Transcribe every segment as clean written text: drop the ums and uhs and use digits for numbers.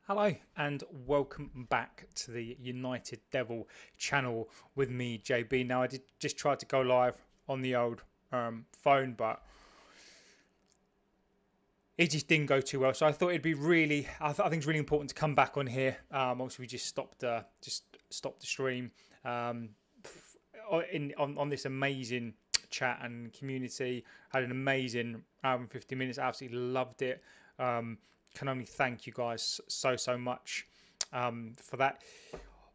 Hello and welcome back to the United Devil channel with me, JB. Now, I did just try to go live on the old phone, but it just didn't go too well. So I thought it'd be really, I think it's really important to come back on here. Obviously, we just stopped the stream on this amazing chat and community. Had an amazing hour and 50 minutes. Absolutely loved it. Can only thank you guys so much for that.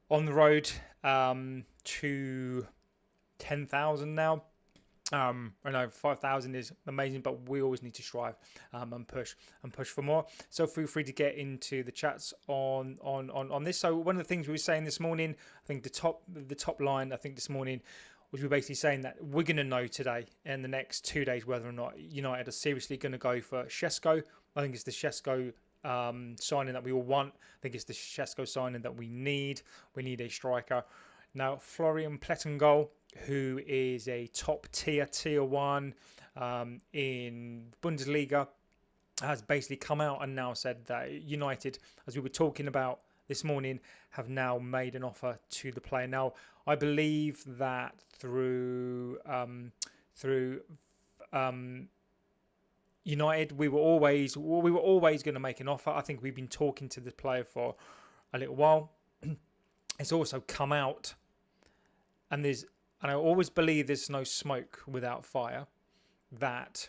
On the road to 10,000 now. I know 5,000 is amazing, but we always need to strive and push for more. So feel free to get into the chats on this. So one of the things we were saying this morning, I think the top line, I think this morning, was we basically saying that we're going to know today in the next 2 days whether or not United are seriously going to go for Sesko. I think it's the Sesko signing that we all want. I think it's the Sesko signing that we need. We need a striker. Now, Florian Plettengold, who is a top tier 1 in Bundesliga, has basically come out and now said that United, as we were talking about this morning, have now made an offer to the player. Now, I believe that through United, we were always going to make an offer. I think we've been talking to the player for a little while. It's also come out, and I always believe there's no smoke without fire, that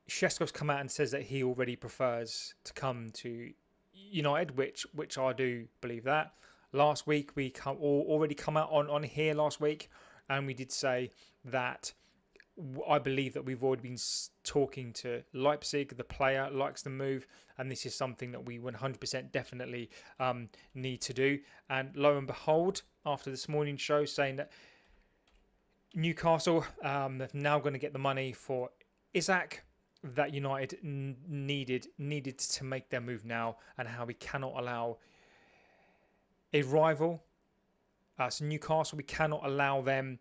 Šeško's come out and says that he already prefers to come to United, which I do believe that. Last week we already come out on here last week, and we did say that I believe that we've already been talking to Leipzig. The player likes the move, and this is something that we 100% definitely need to do. And lo and behold, after this morning's show, saying that Newcastle are now going to get the money for Isak that United needed to make their move now, and how we cannot allow a rival, so Newcastle, we cannot allow them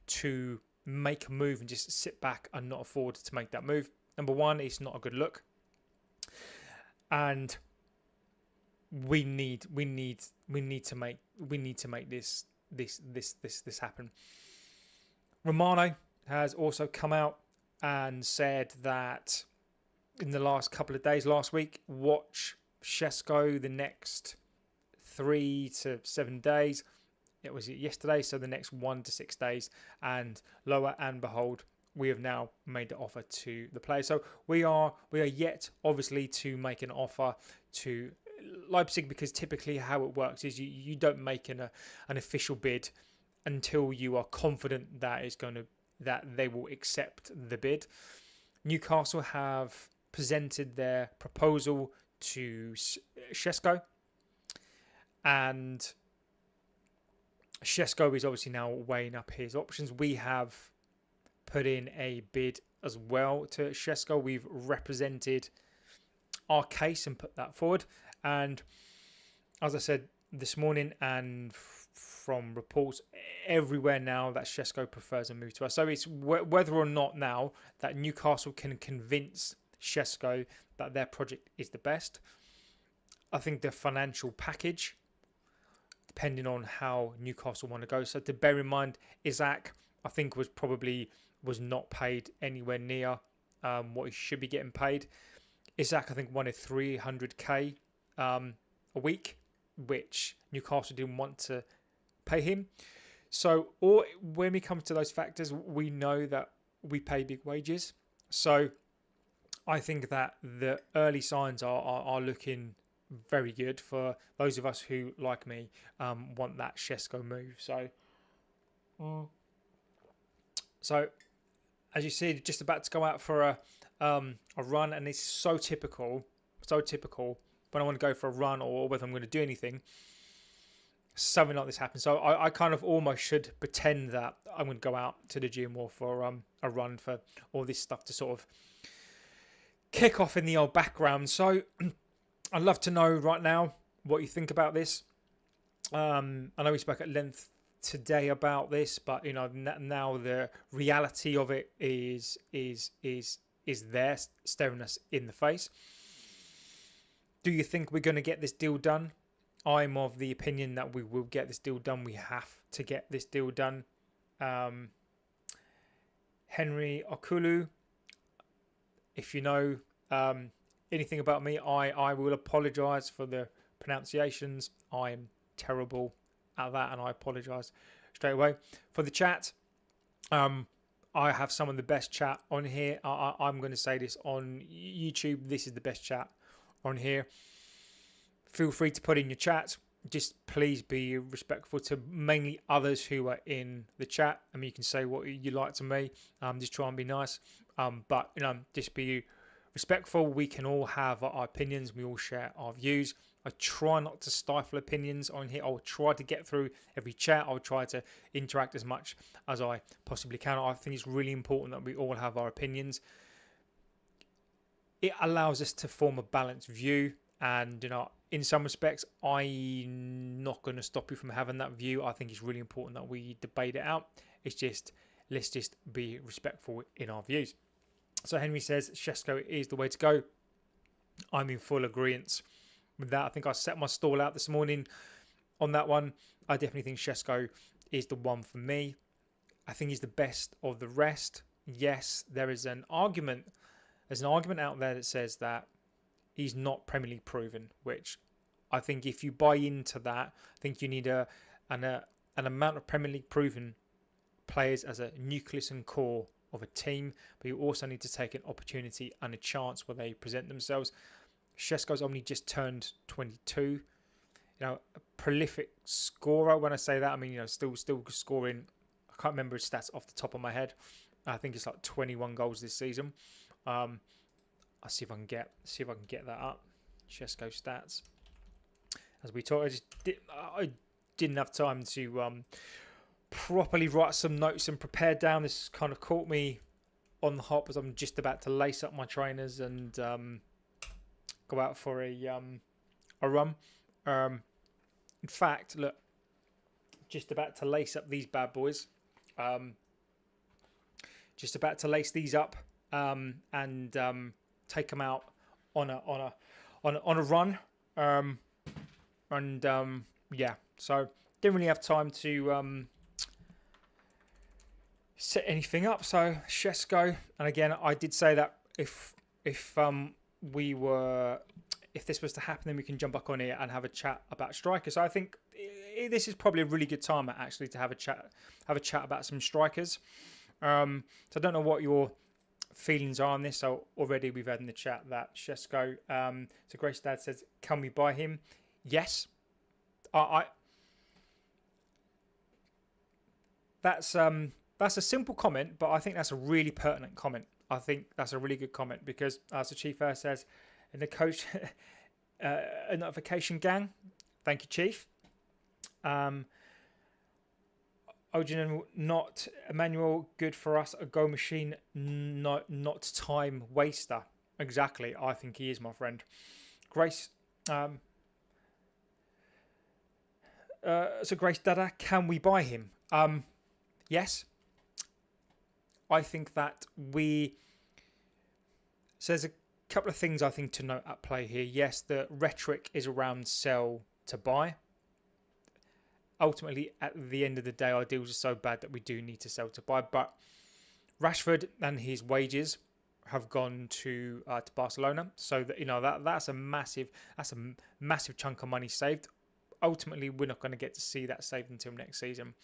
to make a move and just sit back and not afford to make that move. Number one, it's not a good look, and we need to make this happen. Romano has also come out and said that in the last couple of days, last week, watch Sesko the next 3 to 7 days. It was yesterday, so the next 1 to 6 days, and lo and behold, we have now made the offer to the player. So we are yet obviously to make an offer to Leipzig, because typically how it works is you don't make an official bid until you are confident that they will accept the bid. Newcastle have presented their proposal to Sesko, and Sesko is obviously now weighing up his options. We have put in a bid as well to Sesko. We've represented our case and put that forward. And as I said this morning, and from reports everywhere now, that Sesko prefers a move to us. So it's whether or not now that Newcastle can convince Sesko that their project is the best. I think the financial package, depending on how Newcastle want to go. So to bear in mind, Isak, I think was not paid anywhere near what he should be getting paid. Isak, I think, wanted 300k a week, which Newcastle didn't want to pay him. So when we come to those factors, we know that we pay big wages. So I think that the early signs are looking very good for those of us who, like me, want that Sesko move. So as you see, just about to go out for a run, and it's so typical when I want to go for a run or whether I'm going to do anything, something like this happens. So I kind of almost should pretend that I'm going to go out to the gym or for a run, for all this stuff to sort of kick off in the old background. So I'd love to know right now what you think about this. I know we spoke at length today about this, but now the reality of it is there, staring us in the face. Do you think we're going to get this deal done? I'm of the opinion that we will get this deal done. We have to get this deal done. Henry Okulu, if you know anything about me, I will apologise for the pronunciations. I'm terrible at that, and I apologise straight away. For the chat, I have some of the best chat on here. I'm going to say this on YouTube. This is the best chat on here. Feel free to put in your chat. Just please be respectful to mainly others who are in the chat. I mean, you can say what you like to me. Just try and be nice. But just be respectful. We can all have our opinions. We all share our views. I try not to stifle opinions on here. I'll try to get through every chat. I'll try to interact as much as I possibly can. I think it's really important that we all have our opinions. It allows us to form a balanced view. And, in some respects, I'm not going to stop you from having that view. I think it's really important that we debate it out. It's just, let's just be respectful in our views. So Henry says Sesko is the way to go. I'm in full agreement with that. I think I set my stall out this morning on that one. I definitely think Sesko is the one for me. I think he's the best of the rest. Yes, there is an argument. There's an argument out there that says that he's not Premier League proven, which I think if you buy into that, I think you need an amount of Premier League proven players as a nucleus and core of a team, but you also need to take an opportunity and a chance where they present themselves. Sesko's only just turned 22. A prolific scorer. When I say that, I mean still scoring. I can't remember his stats off the top of my head. I think it's like 21 goals this season. I'll see if I can get that up. Sesko stats. As we talked, I didn't have time to properly write some notes and prepare down. This kind of caught me on the hop as I'm just about to lace up my trainers and go out for a run. In fact, look, just about to lace up these bad boys. Just about to lace these up and take them out on a run. Yeah, so didn't really have time to set anything up. So Sesko, and again, I did say that if this was to happen, then we can jump back on here and have a chat about strikers. So I think this is probably a really good time actually to have a chat about some strikers. So I don't know what your feelings are on this. So already we've had in the chat that Sesko. So Grace Dad says, "Can we buy him?" Yes. That's a simple comment, but I think that's a really pertinent comment. I think that's a really good comment because as the Chief Air says, in the coach a notification gang. Thank you, Chief. Ojan, not Emmanuel, good for us. A go machine, not time waster. Exactly. I think he is, my friend. Grace. So Grace Dada, can we buy him? Yes. I think that so there's a couple of things I think to note at play here. Yes, the rhetoric is around sell to buy. Ultimately, at the end of the day, our deals are so bad that we do need to sell to buy. But Rashford and his wages have gone to Barcelona, so that that's a massive chunk of money saved. Ultimately, we're not going to get to see that saved until next season.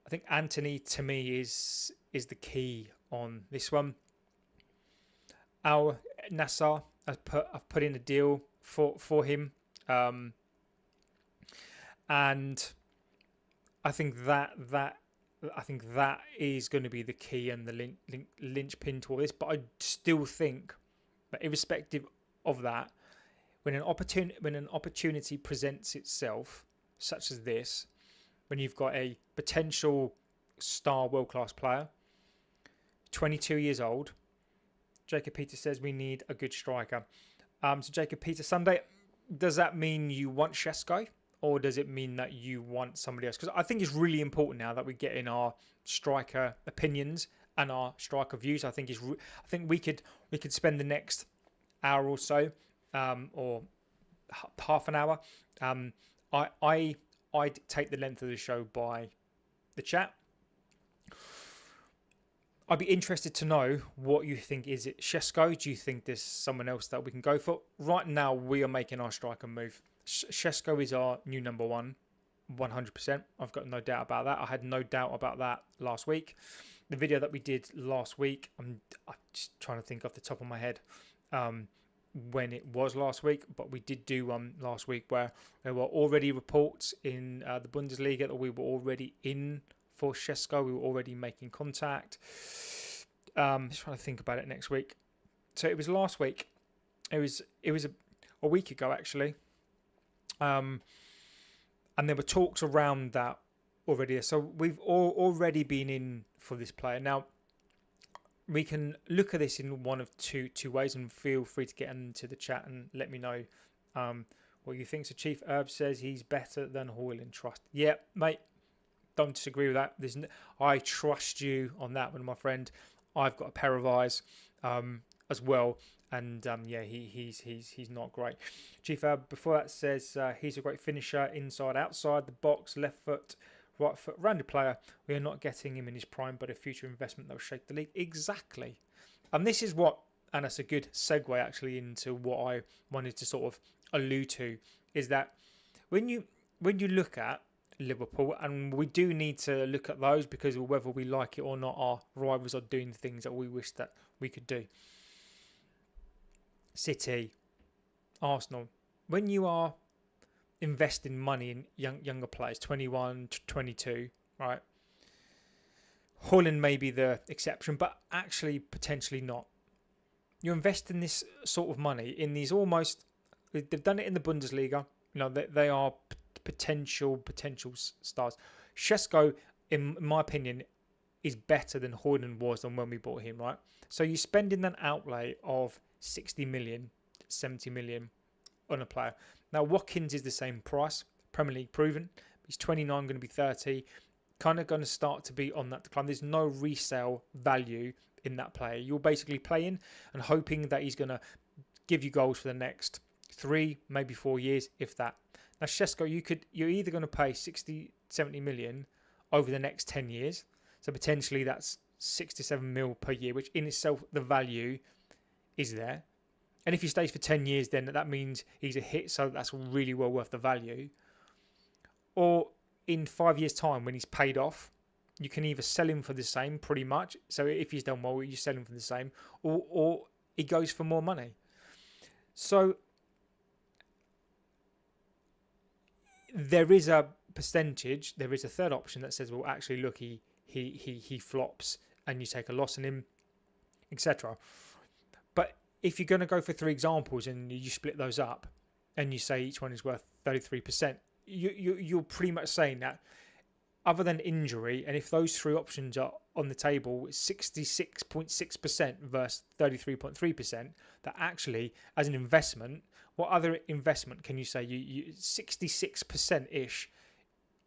I think Anthony, to me, is the key on this one. Al Nassr, I've put in a deal for him, and I think that is going to be the key and the linchpin to all this. But I still think that irrespective of that, when an opportunity presents itself, such as this, when you've got a potential star world-class player, 22 years old, Jacob Peter says we need a good striker. So Jacob Peter, Sunday, does that mean you want Sesko, or does it mean that you want somebody else? Because I think it's really important now that we get in our striker opinions and our striker views. I think we could spend the next hour or so or half an hour. I dictate the length of the show by the chat. I'd be interested to know what you think. Is it Sesko? Do you think there's someone else that we can go for? Right now, we are making our striker move. Sesko is our new number one, 100%. I've got no doubt about that. I had no doubt about that last week. The video that we did last week, I'm just trying to think off the top of my head when it was last week, but we did do one last week where there were already reports in the Bundesliga that we were already in for Sesko. We were already making contact. Just trying to think about it next week. So it was last week. It was a week ago actually. And there were talks around that already. So we've already been in for this player. Now we can look at this in one of two ways, and feel free to get into the chat and let me know what you think. So Chief Herb says he's better than Højlund. Trust. Yeah, mate. Don't disagree with that. I trust you on that one, my friend. I've got a pair of eyes as well, and yeah, he's not great. Chief before that says he's a great finisher, inside, outside the box, left foot, right foot, rounded player. We are not getting him in his prime, but a future investment that will shake the league. Exactly, and this is what, and that's a good segue actually into what I wanted to sort of allude to, is that when you look at Liverpool, and we do need to look at those because whether we like it or not, our rivals are doing things that we wish that we could do. City, Arsenal, when you are investing money in younger players, 21, 22, right? Højlund may be the exception, but actually potentially not. You're investing this sort of money in these almost, they've done it in the Bundesliga, you know, they are potential stars. Sesko, in my opinion, is better than Højlund was than when we bought him, right? So you're spending an outlay of 60 million, 70 million on a player. Now Watkins is the same price, Premier League proven. He's 29, going to be 30, kind of going to start to be on that decline. There's no resale value in that player. You're basically playing and hoping that he's going to give you goals for the next 3, maybe 4 years, if that. Now, Sesko, you're either going to pay 60, 70 million over the next 10 years. So potentially that's 67 mil per year, which in itself, the value is there. And if he stays for 10 years, then that means he's a hit. So that's really well worth the value. Or in 5 years' time, when he's paid off, you can either sell him for the same pretty much. So if he's done well, you sell him for the same, or he goes for more money. So there is a percentage, there is a third option that says, well, actually, look, he flops and you take a loss on him, etc. But if you're going to go for 3 examples and you split those up and you say each one is worth 33%, you're pretty much saying that other than injury, and if those 3 options are on the table, 66.6% versus 33.3%, that actually, as an investment, what other investment can you say you 66%-ish,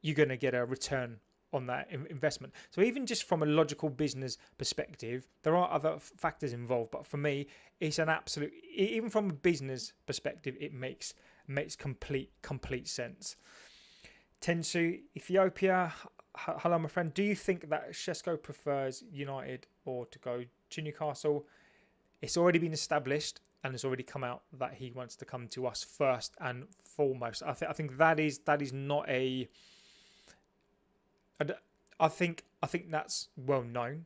you're going to get a return on that investment? So even just from a logical business perspective, there are other factors involved, but for me, it's an absolute, even from a business perspective, it makes complete sense. Tensu, Ethiopia, hello my friend. Do you think that Sesko prefers United or to go to Newcastle? It's already been established and it's already come out that he wants to come to us first and foremost. I think that is not a. I think that's well known.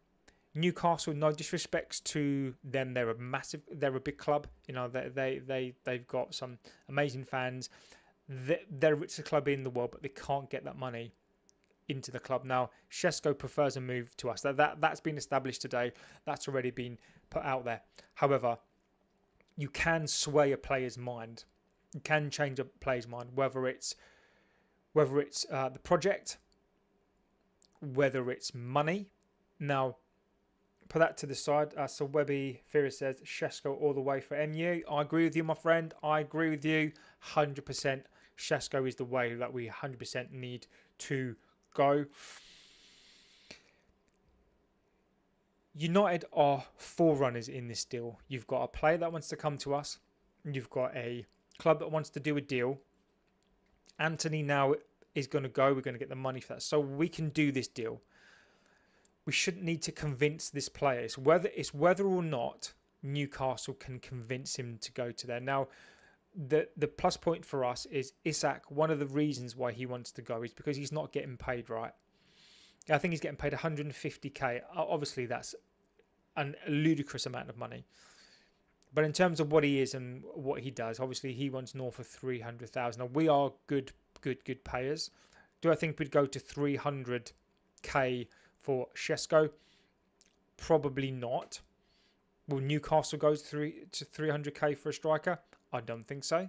Newcastle, no disrespects to them, they're a big club. You know, they've got some amazing fans. They're the richest club in the world, but they can't get that money into the club. Now, Sesko prefers a move to us. That's been established today. That's already been put out there. However, you can sway a player's mind. You can change a player's mind, whether it's the project, whether it's money. Now, put that to the side. So Webby Fury says Sesko all the way for MU. I agree with you, my friend. I agree with you 100%. Sesko is the way that we 100% need to go. United are forerunners in this deal. You've got a player that wants to come to us. You've got a club that wants to do a deal. Anthony now is going to go. We're going to get the money for that. So we can do this deal. We shouldn't need to convince this player. It's whether or not Newcastle can convince him to go to there. Now, the plus point for us is Isak. One of the reasons why he wants to go is because he's not getting paid right. I think he's getting paid 150k. Obviously, that's a ludicrous amount of money. But in terms of what he is and what he does, obviously he wants north of 300,000. Now, we are good payers. Do I think we'd go to 300k for Sesko? Probably not. Will Newcastle go to 300k for a striker? I don't think so.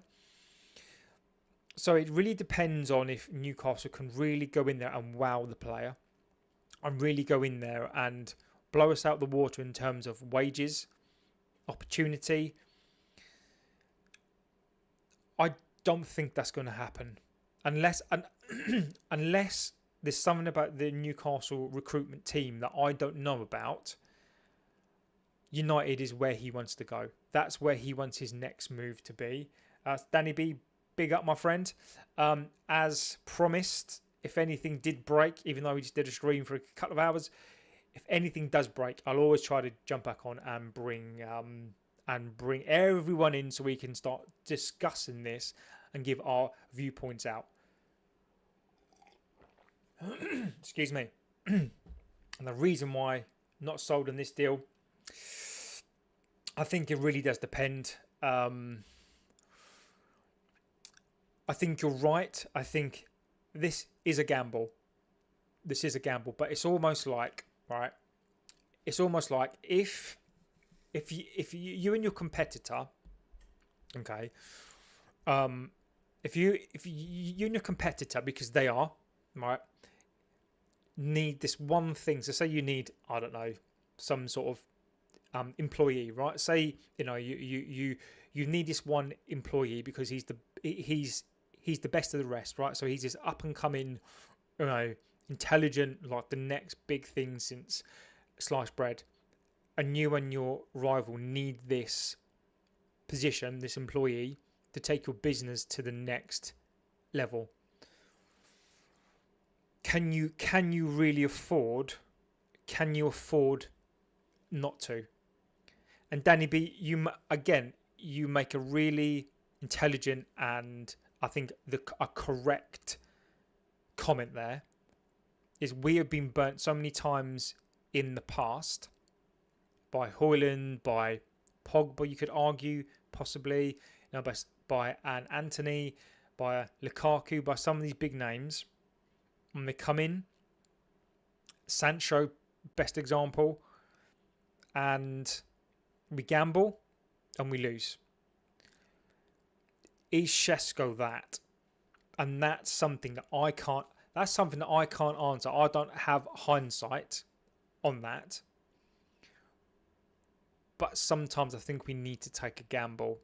So it really depends on if Newcastle can really go in there and wow the player, and really go in there and blow us out the water in terms of wages, opportunity. I don't think that's going to happen unless there's something about the Newcastle recruitment team that I don't know about. United is where he wants to go. That's where he wants his next move to be. Danny B, big up, my friend. As promised, if anything did break, even though we just did a stream for a couple of hours, if anything does break, I'll always try to jump back on and bring everyone in so we can start discussing this and give our viewpoints out. Excuse me. And the reason why not sold on this deal, I think it really does depend. I think you're right. I think this is a gamble. This is a gamble, but it's almost like, right? It's almost like if you and your competitor, okay, if you and your competitor, because they are, right, need this one thing. So say you need, I don't know, some sort of employee, right? Say you need this one employee because he's the best of the rest, right? So he's this up and coming, intelligent, like the next big thing since sliced bread. And you and your rival need this position, this employee, to take your business to the next level. Can you really afford? Can you afford not to? And Danny B, you make a really intelligent and I think a correct comment there. Is we have been burnt so many times in the past by Højlund, by Pogba, you could argue possibly, by an Anthony, by Lukaku, by some of these big names. When they come in, Sancho, best example, and we gamble and we lose. Is Sesko that? And that's something that I can't. That's something that I can't answer. I don't have hindsight on that. But sometimes I think we need to take a gamble.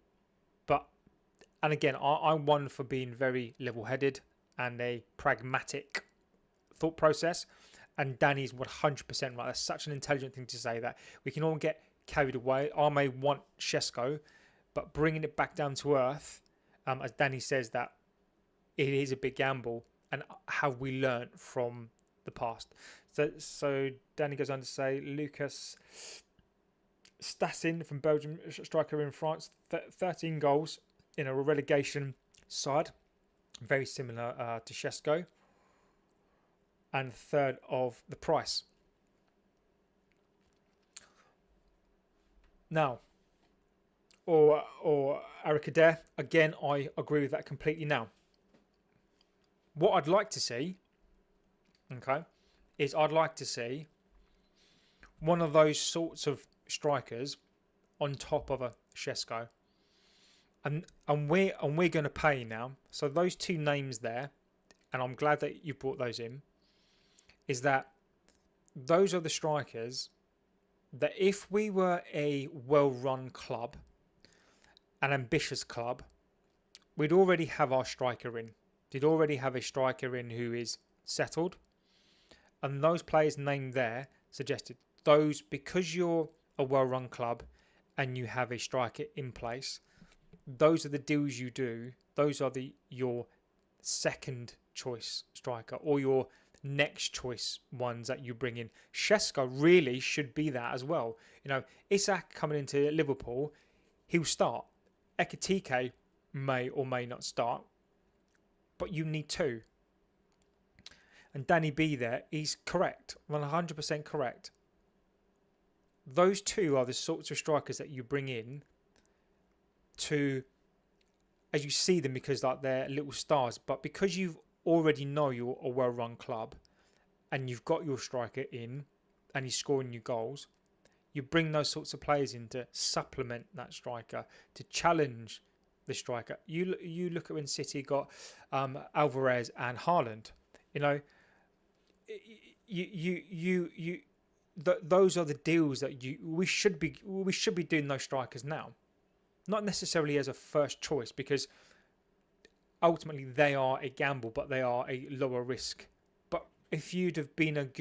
And again, I'm one for being very level-headed and a pragmatic thought process. And Danny's 100% right. That's such an intelligent thing to say that we can all get carried away. I may want Sesko, but bringing it back down to earth, as Danny says, that it is a big gamble. And have we learned from the past? So Danny goes on to say, Lucas Stassin from Belgium, striker in France, 13 goals in a relegation side, very similar to Sesko, and third of the price. Now, or Arikader, again, I agree with that completely. Now, what I'd like to see, okay, is I'd like to see one of those sorts of strikers on top of a Sesko. And we're going to pay now. So those two names there, and I'm glad that you brought those in, is that those are the strikers that if we were a well-run club, an ambitious club, we'd already have our striker in. We'd already have a striker in who is settled. And those players named there suggested those, because you're a well-run club and you have a striker in place, those are the deals you do. Those are your second choice striker or your next choice ones that you bring in. Sesko really should be that as well. You know, Isak coming into Liverpool, he'll start. Ekitike may or may not start, but you need two. And Danny B there, he's correct, 100% correct. Those two are the sorts of strikers that you bring in to, as you see them, because like they're little stars, but because you already know you're a well-run club and you've got your striker in and he's scoring you goals, you bring those sorts of players in to supplement that striker, to challenge the striker. You look at when City got Alvarez and Haaland. You know, those are the deals that we should be doing those strikers now, not necessarily as a first choice, because ultimately they are a gamble, but they are a lower risk. But if you'd have been an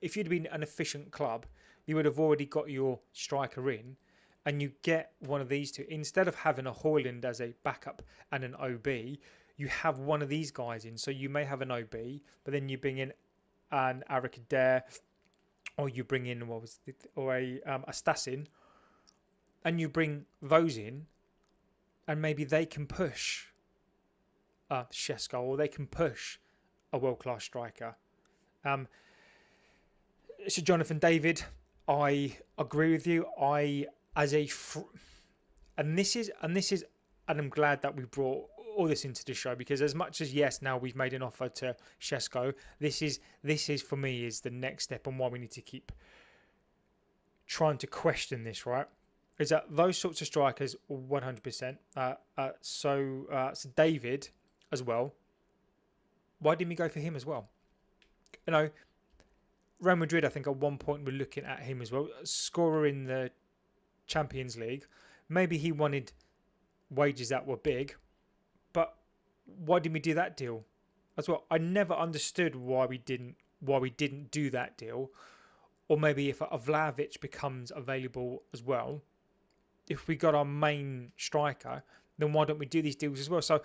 efficient club, you would have already got your striker in, and you get one of these two instead of having a Højlund as a backup and an OB. You have one of these guys in, so you may have an OB, but then you bring in an RB, or you bring in a Stassin, and you bring those in, and maybe they can push Sesko, or they can push a world-class striker. So Jonathan David, I agree with you. And I'm glad that we brought all this into the show, because as much as yes, now we've made an offer to Sesko, this is for me is the next step, and why we need to keep trying to question this, right? Is that those sorts of strikers 100%. So David as well. Why didn't we go for him as well? You know, Real Madrid, I think at one point we're looking at him as well. Scorer in the Champions League. Maybe he wanted wages that were big, but why didn't we do that deal as well? I never understood why we didn't do that deal. Or maybe if a Vlahovic becomes available as well, if we got our main striker, then why don't we do these deals as well? So,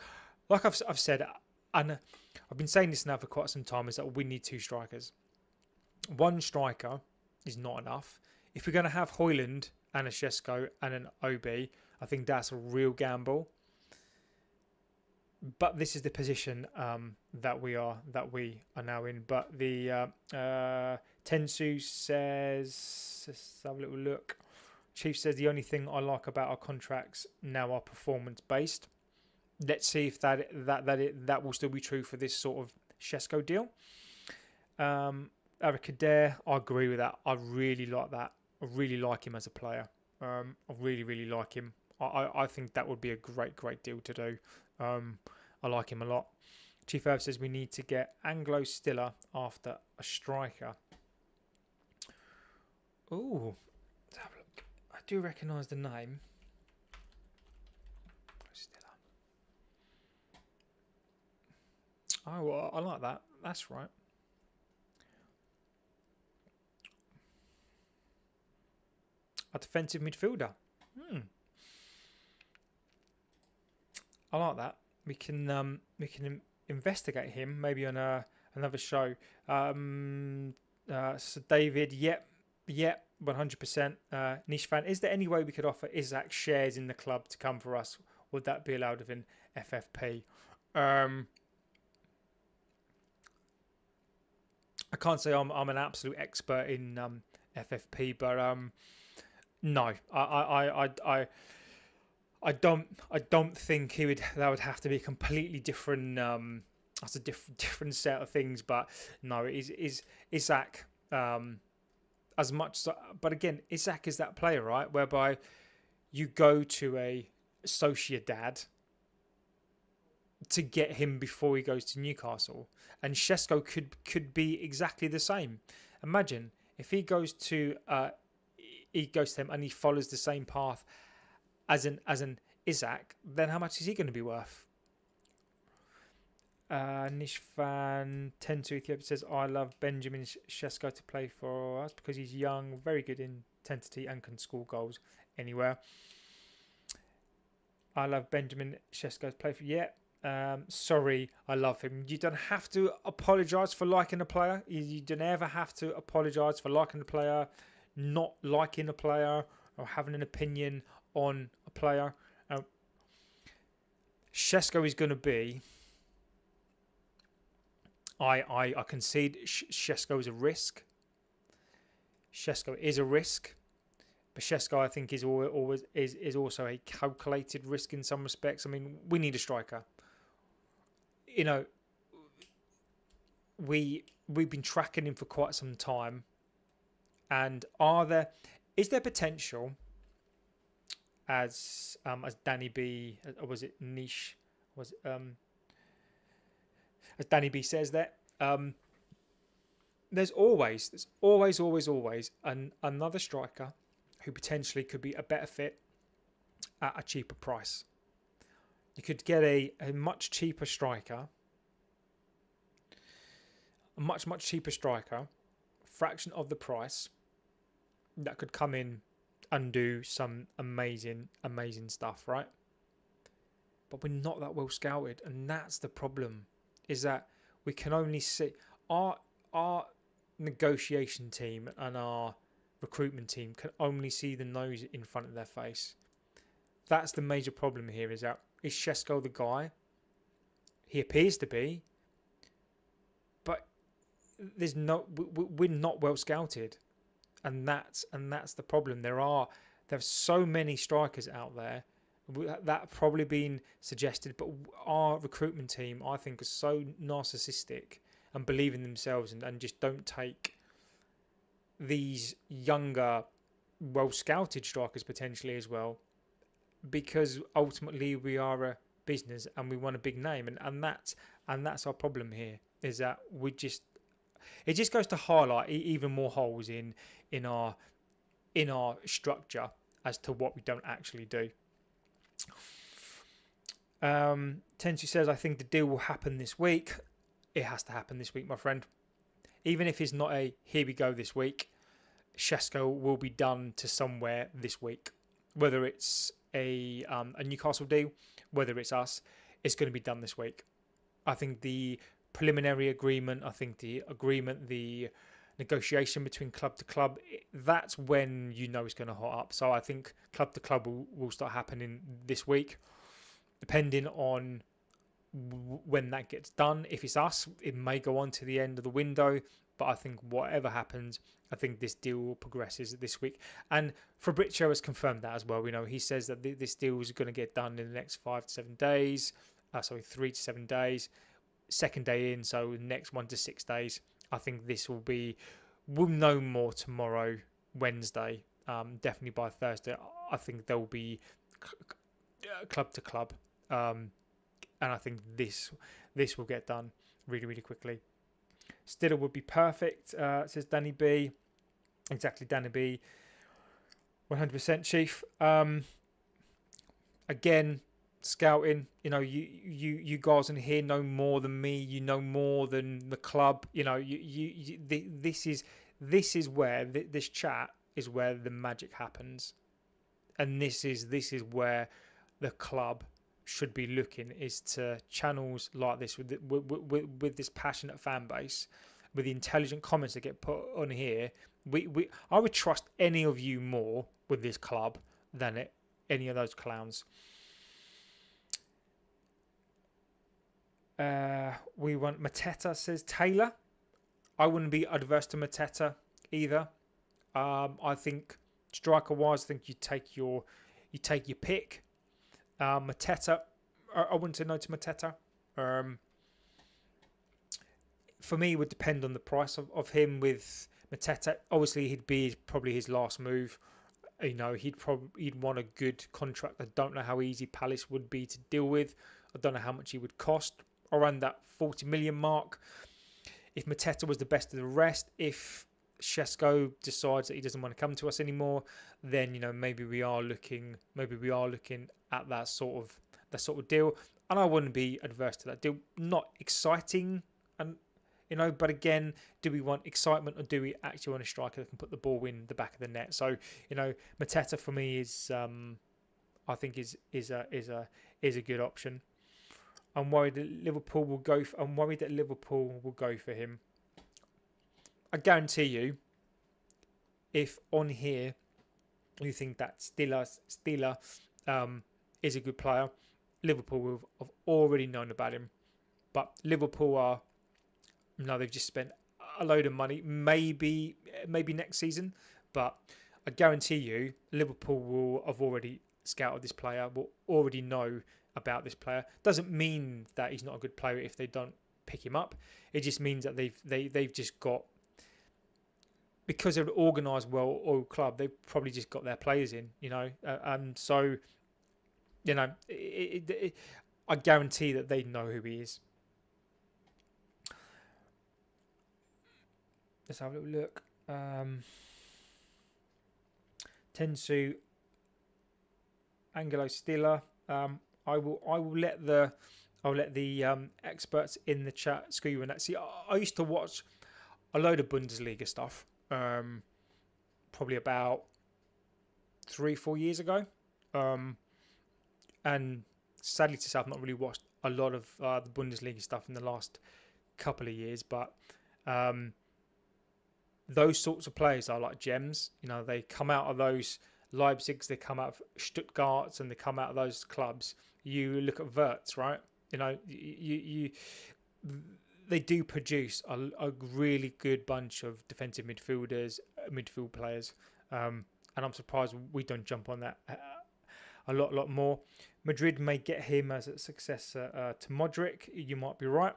like I've said, and I've been saying this now for quite some time, is that we need two strikers. One striker is not enough. If we're going to have Højlund and a Sesko and an OB, I think that's a real gamble. But this is the position that we are now in. But the Tensu says, let's have a little look. Chief says the only thing I like about our contracts now are performance based. Let's see if that will still be true for this sort of Sesko deal. Arakader, I agree with that. I really like that. I really like him as a player. I really like him. I think that would be a great deal to do. I like him a lot. Chief Herb says we need to get Anglo Stiller after a striker. Ooh, let's have a look. I do recognise the name. Stiller. Oh, well, I like that. That's right. A defensive midfielder. I like that. We can investigate him maybe on another show. So David, yep, 100%. Niche fan, is there any way we could offer Isak shares in the club to come for us? Would that be allowed within FFP? I can't say I'm an absolute expert in FFP, but no, I don't think that would have to be a completely different. That's a different set of things. But no, is Isak as much. But again, Isak is that player, right? Whereby you go to a Sociedad to get him before he goes to Newcastle, and Sesko could be exactly the same. Imagine if he goes to them and he follows the same path as an Isak, then how much is he going to be worth? Nishfan 10 to Ethiopia says, I love Benjamin Šeško to play for us because he's young, very good intensity and can score goals anywhere. I love Benjamin Šeško's play for sorry, I love him. You don't have to apologise for liking a player. You don't ever have to apologise for liking a player, not liking a player, or having an opinion on a player. Sesko is going to be. I concede Sesko is a risk. Sesko is a risk, but Sesko I think is always is also a calculated risk in some respects. I mean, we need a striker. You know, we've been tracking him for quite some time, and is there potential as Danny B, or was it Niche, was it as Danny B says that there's always another striker who potentially could be a better fit at a cheaper price. You could get a much cheaper striker, a much cheaper striker, fraction of the price, that could come in and do some amazing stuff, right? But we're not that well scouted, and that's the problem. Is that we can only see our negotiation team and our recruitment team can only see the nose in front of their face. That's the major problem here. Is Sesko the guy? He appears to be, but we're not well scouted, and that's the problem. There's so many strikers out there that probably been suggested, but our recruitment team, I think, is so narcissistic and believe in themselves and just don't take these younger, well scouted strikers potentially as well, because ultimately we are a business and we want a big name, and that's our problem here. Is that it just goes to highlight even more holes in our structure as to what we don't actually do. Tensu says, I think the deal will happen this week. It has to happen this week, my friend. Even if it's not a here we go this week, Sesko will be done to somewhere this week. Whether it's a Newcastle deal, whether it's us, it's going to be done this week. I think the preliminary agreement, the negotiation between club to club, that's when you know it's going to hot up. So I think club to club will start happening this week, depending on when that gets done. If it's us, it may go on to the end of the window, but I think whatever happens, I think this deal progresses this week. And Fabrizio has confirmed that as well. You know, he says that this deal is going to get done in the next 5 to 7 days. 3 to 7 days. Second day in, so next 1 to 6 days. I think we'll know more tomorrow, Wednesday. Definitely by Thursday. I think there will be club to club. And I think this will get done really, really quickly. Stiller would be perfect, says Danny B. Exactly, Danny B. 100% Chief. Again, scouting. You know, you guys in here know more than me. You know more than the club. You know, this is where this chat is where the magic happens, and this is where the club should be looking, is to channels like this with this passionate fan base, with the intelligent comments that get put on here. I would trust any of you more with this club than any of those clowns. We want Mateta, says Taylor. I wouldn't be adverse to Mateta either. I think striker wise, I think you take your pick. Mateta, I wouldn't say no to Mateta. For me, it would depend on the price of him. With Mateta, obviously he'd be probably his last move. You know, he'd want a good contract. I don't know how easy Palace would be to deal with. I don't know how much he would cost. Around that 40 million mark. If Mateta was the best of the rest, if Sesko decides that he doesn't want to come to us anymore, then, you know, maybe we are looking at that sort of deal, and I wouldn't be adverse to that deal. Not exciting, and you know, but again, do we want excitement, or do we actually want a striker that can put the ball in the back of the net? So, you know, Mateta for me is I think is a good option. I'm worried that Liverpool will go. I'm worried that Liverpool will go for him. I guarantee you, if on here you think that Stiller is a good player, Liverpool will have already known about him. But Liverpool are, they've just spent a load of money, maybe next season, but I guarantee you Liverpool will have already scouted this player, will already know about this player. Doesn't mean that he's not a good player if they don't pick him up. It just means that they've just got, because they're an organised, well-oiled club, they've probably just got their players in, so, I guarantee that they know who he is. Let's have a little look. Tensu, Angelo Stiller. I will let the experts in the chat screw you in that. See, I used to watch a load of Bundesliga stuff. Probably about 3-4 years ago, and sadly to say, I've not really watched a lot of the Bundesliga stuff in the last couple of years. But those sorts of players are like gems. They come out of those Leipzigs, they come out of Stuttgarts, and they come out of those clubs. You look at Wirtz, right? They do produce a really good bunch of defensive midfielders, midfield players, and I'm surprised we don't jump on that a lot more. Madrid may get him as a successor to Modric. You might be right.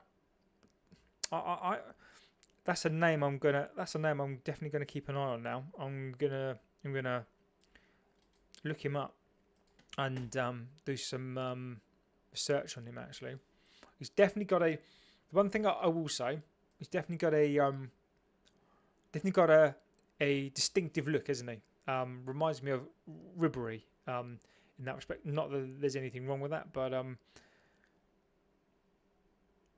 That's a name I'm definitely gonna keep an eye on now. I'm gonna look him up and do some research on him. Actually, he's definitely got a. The one thing I will say, he's definitely got a distinctive look, isn't he? Reminds me of Ribery in that respect. Not that there's anything wrong with that, but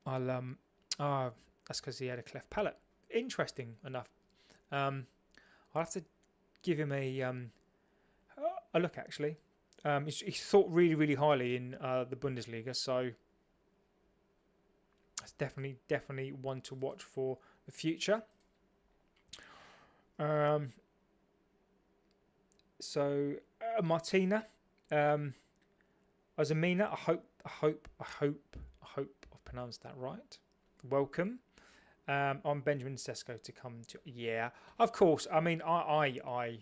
that's because he had a cleft palate. Interesting enough. I'll have to give him a look. Actually, he's thought really, really highly in the Bundesliga, so. It's definitely one to watch for the future. So Martina, Azamina, I hope I've pronounced that right. Welcome. I'm Benjamin Šeško to come to. Yeah, of course. I mean, I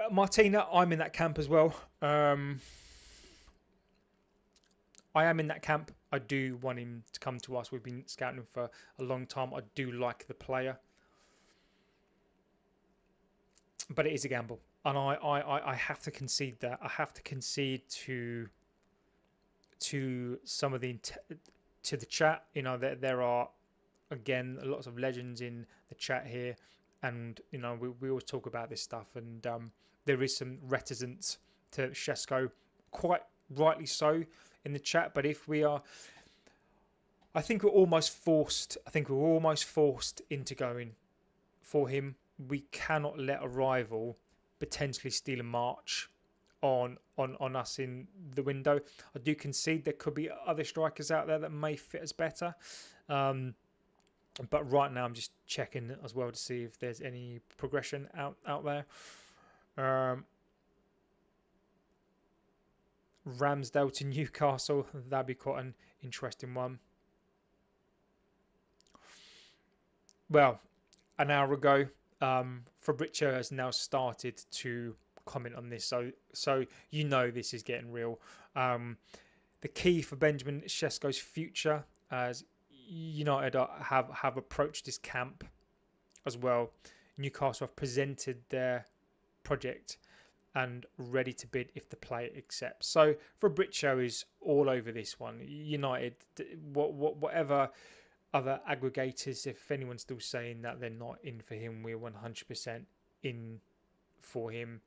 Martina, I'm in that camp as well. I am in that camp. I do want him to come to us. We've been scouting him for a long time. I do like the player. But it is a gamble. And I have to concede that. I have to concede to some of the chat. There are, again, lots of legends in the chat here. And, we always talk about this stuff. And there is some reticence to Šeško, quite rightly so, in the chat. But if we are, I think we're almost forced into going for him. We cannot let a rival potentially steal a march on us in the window. I do concede there could be other strikers out there that may fit us better, but right now I'm just checking as well to see if there's any progression out there. Ramsdale to Newcastle, that'd be quite an interesting one. Well, an hour ago, Fabrizio has now started to comment on this, so this is getting real. The key for Benjamin Šeško's future, as United have approached this camp as well. Newcastle have presented their project and ready to bid if the player accepts. So Fabrizio is all over this one. United, whatever other aggregators, if anyone's still saying that they're not in for him, we're 100% in for him.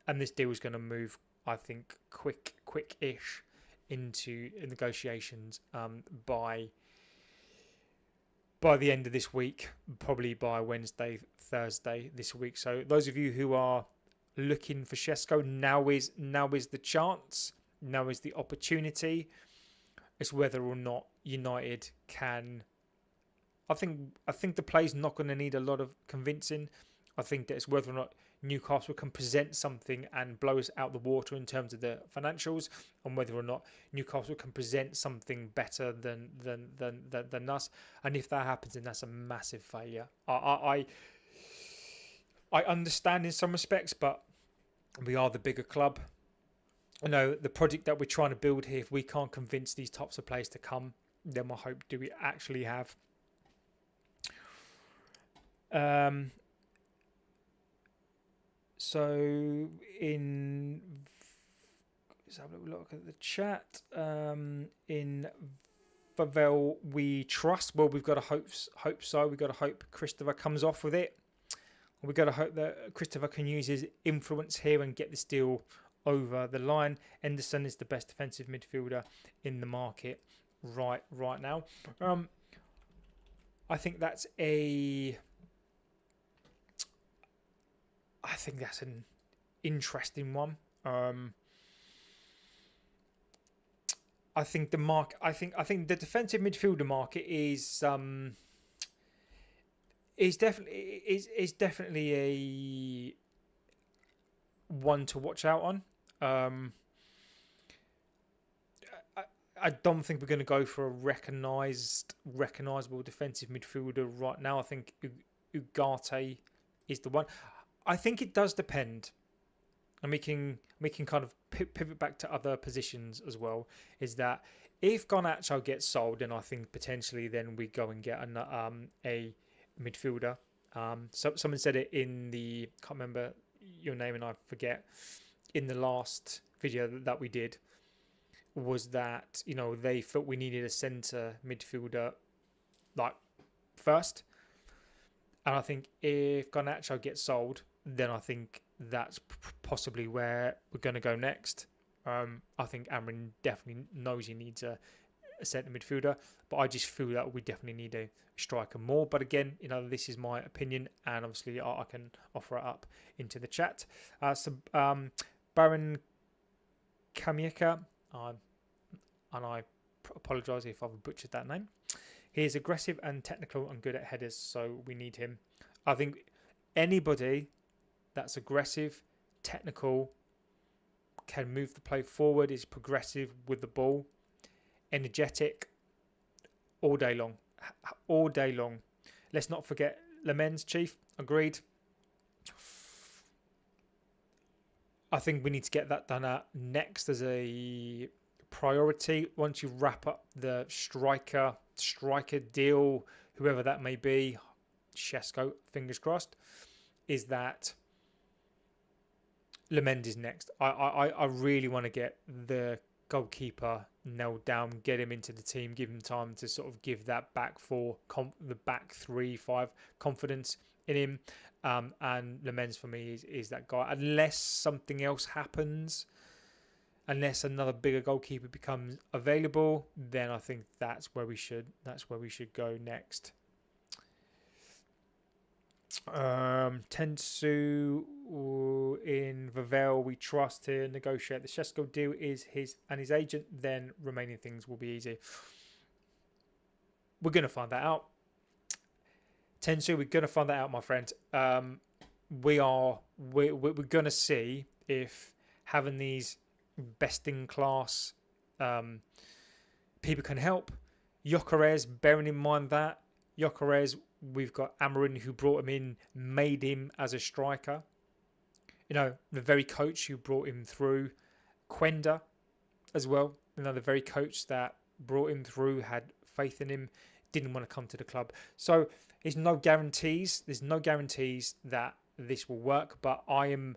And this deal is going to move, I think, quick-ish into negotiations by the end of this week, probably by Wednesday, Thursday this week. So those of you who are looking for Sesko. Now is the chance. Now is the opportunity. It's whether or not United can. I think the play's not going to need a lot of convincing. I think that it's whether or not Newcastle can present something and blow us out the water in terms of the financials, and whether or not Newcastle can present something better than us. And if that happens, then that's a massive failure. I understand in some respects, but we are the bigger club. You know, the project that we're trying to build here, if we can't convince these types of players to come, then what hope do we actually have? So let's have a little look at the chat. In Favel we trust. Well, we've got to hope so. We've got to hope Christopher comes off with it. We've got to hope that Christopher can use his influence here and get this deal over the line. Henderson is the best defensive midfielder in the market right now. I think that's an interesting one. I think the market. I think the defensive midfielder market is definitely a one to watch out on. I don't think we're going to go for a recognisable defensive midfielder right now. I think Ugarte is the one. I think it does depend, and we can kind of pivot back to other positions as well. Is that if Garnacho gets sold, then I think potentially then we go and get a midfielder. Someone said it in the, can't remember your name and I forget, in the last video that we did, was that, you know, they felt we needed a centre midfielder like first. And I think if Garnacho gets sold, then I think that's possibly where we're going to go next. I think Amrin definitely knows he needs a centre midfielder, but I just feel that we definitely need a striker more. But again, you know, this is my opinion, and obviously I can offer it up into the chat. Baron Kamieka, and I apologise if I've butchered that name. He is aggressive and technical and good at headers, so we need him. I think anybody that's aggressive, technical, can move the play forward, is progressive with the ball, energetic, all day long. All day long. Let's not forget Lemens, Chief. Agreed. I think we need to get that done next as a priority. Once you wrap up the striker deal, whoever that may be, Sesko, fingers crossed, is that Lemens is next. I really want to get the goalkeeper nailed down, get him into the team, give him time to sort of give that back four, the back 3-5 confidence in him. And Lemens for me is that guy. Unless something else happens, unless another bigger goalkeeper becomes available, then I think that's where we should go next. Tensu in Vavel, we trust to negotiate the Sesko deal is his and his agent, then remaining things will be easy. We're going to find that out. Tensu, we're going to find that out, my friend. We're going to see if having these best in class people can help. Gyökeres, bearing in mind that Gyökeres, we've got Amarin who brought him in, made him as a striker. You know, the very coach who brought him through. Quenda as well. You know, the very coach that brought him through, had faith in him, didn't want to come to the club. So there's no guarantees. There's no guarantees that this will work. But I am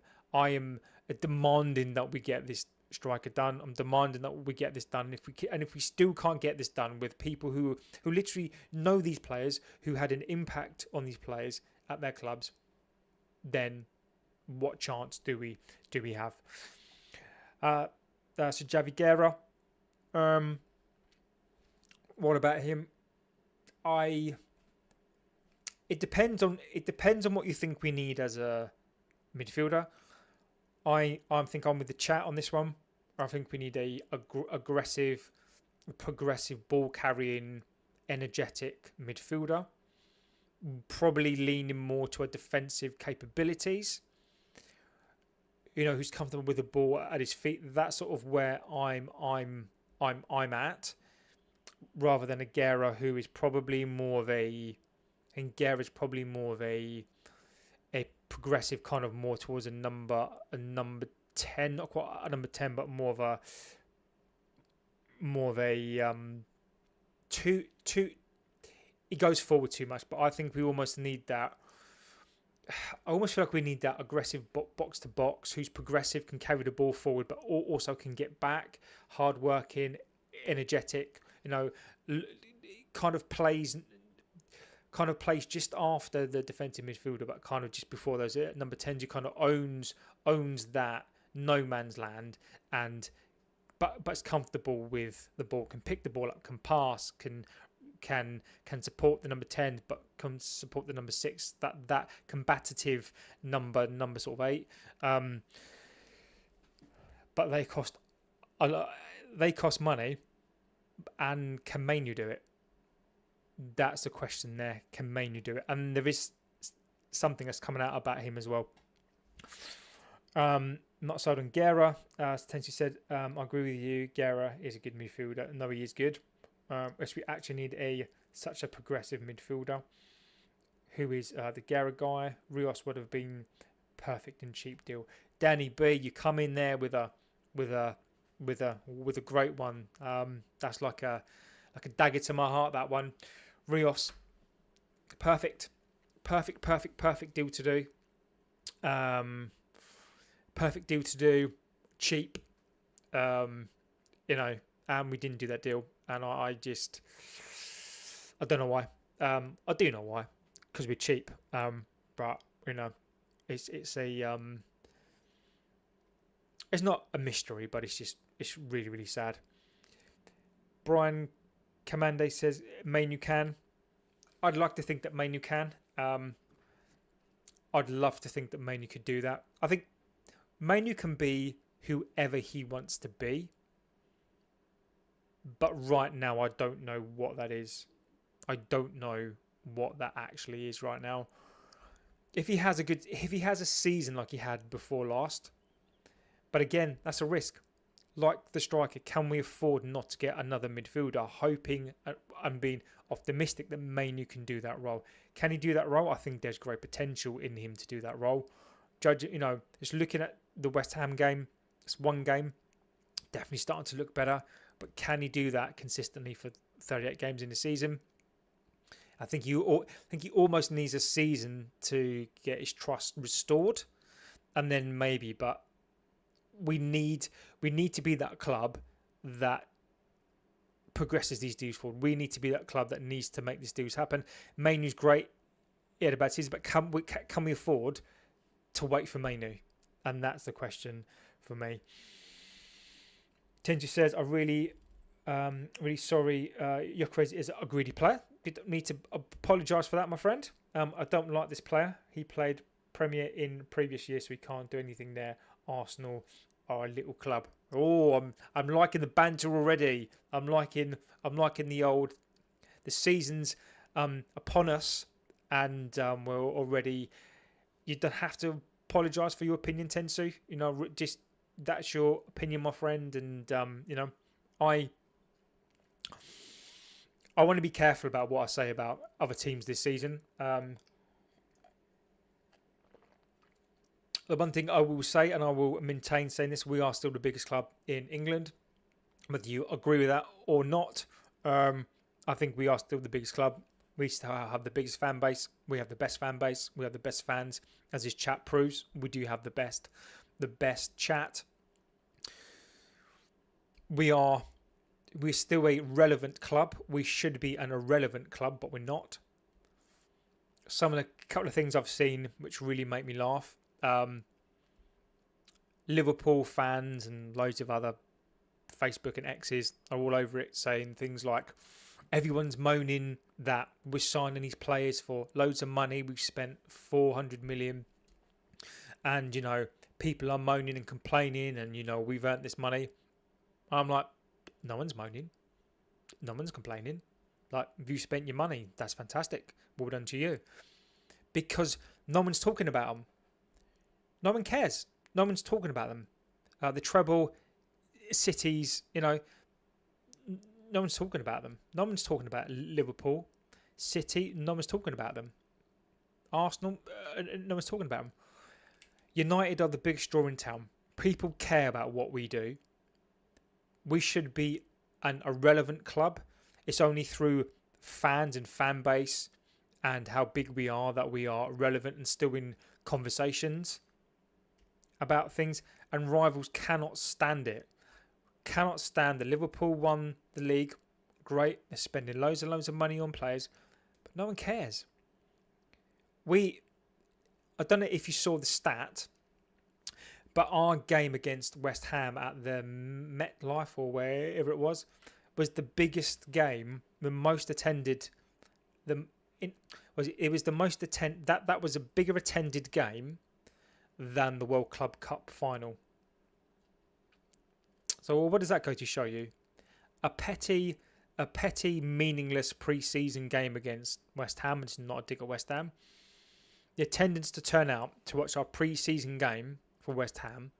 demanding that we get this striker done. I'm demanding that we get this done. If we still can't get this done with people who literally know these players, who had an impact on these players at their clubs, then what chance do we have? So Javi Guerra, what about him? It depends on what you think we need as a midfielder. I think I'm with the chat on this one. I think we need a aggressive, progressive, ball carrying, energetic midfielder. Probably leaning more to a defensive capabilities. Who's comfortable with the ball at his feet. That's sort of where I'm at, rather than a Guerra, who is probably more of a. I think Guerra is probably more of a progressive, kind of more towards a number 10, not quite a number 10, but more of a two. He goes forward too much, but I think we almost need that. I almost feel like we need that aggressive box to box, who's progressive, can carry the ball forward, but also can get back, hard working, energetic. Kind of plays just after the defensive midfielder, but kind of just before those number 10s. He kind of owns that no man's land, but it's comfortable with the ball, can pick the ball up, can pass, can support the number 10, but can support the number 6. That combative number sort of 8. But they cost a lot. They cost money, and can Man U do it? That's the question there. Can Man U do it? And there is something that's coming out about him as well. Not sold on Guerra. Tensi said, I agree with you. Guerra is a good midfielder. No, he is good. We actually need such a progressive midfielder. Who is the Guerra guy? Rios would have been perfect and cheap deal. Danny B, you come in there with a great one. That's like a dagger to my heart. That one, Rios, perfect deal to do. Perfect deal to do, cheap. And we didn't do that deal, and I don't know why. I do know why, because we're cheap. But it's not a mystery, but it's really, really sad. Brian Kamande says Man U can. I'd like to think that Man U can. I'd love to think that Man U could do that. I think Man U can be whoever he wants to be. But right now, I don't know what that is. I don't know what that actually is right now. If he has a season like he had before last, but again, that's a risk. Like the striker, can we afford not to get another midfielder? Hoping and being optimistic that Man U can do that role. Can he do that role? I think there's great potential in him to do that role. Just looking at the West Ham game, it's one game, definitely starting to look better. But can he do that consistently for 38 games in the season? I think he almost needs a season to get his trust restored, and then maybe. But we need to be that club that progresses these deals forward. We need to be that club that needs to make these deals happen. Man U's great. He had a bad season, but can we afford to wait for Man U? And that's the question for me. Tenji says, I'm really sorry. Gyökeres is a greedy player. You don't need to apologise for that, my friend. I don't like this player. He played Premier in previous years, so he can't do anything there. Arsenal are a little club. Oh, I'm liking the banter already. I'm liking the season's upon us, and we're already. You don't have to apologise for your opinion, Tensu. Just that's your opinion, my friend, and I want to be careful about what I say about other teams this season. The one thing I will say, and I will maintain saying this, we are still the biggest club in England. Whether you agree with that or not, I think we are still the biggest club. We still have the biggest fan base. We have the best fan base. We have the best fans. As this chat proves, we do have the best chat. We're still a relevant club. We should be an irrelevant club, but we're not. Couple of things I've seen which really make me laugh. Liverpool fans and loads of other Facebook and X's are all over it, saying things like, everyone's moaning that we're signing these players for loads of money. We've spent 400 million, and people are moaning and complaining, and we've earned this money. I'm like, no one's moaning, no one's complaining. Like, if you spent your money, that's fantastic. Well done to you. Because no one's talking about them. No one cares. No one's talking about them. The treble, cities, no one's talking about them. No one's talking about Liverpool, City. No one's talking about them. Arsenal, no one's talking about them. United are the biggest draw in town. People care about what we do. We should be an irrelevant club. It's only through fans and fan base and how big we are that we are relevant and still in conversations about things. And rivals cannot stand it. Cannot stand that Liverpool won the league. Great. They're spending loads and loads of money on players. But no one cares. I don't know if you saw the stat, but our game against West Ham at the MetLife or wherever it was the biggest game, the most attended. It was the most that was a bigger attended game than the World Club Cup final. So what does that go to show you? A petty, meaningless pre-season game against West Ham. It's not a dig at West Ham. The attendance to turn out to watch our pre-season game for West Ham,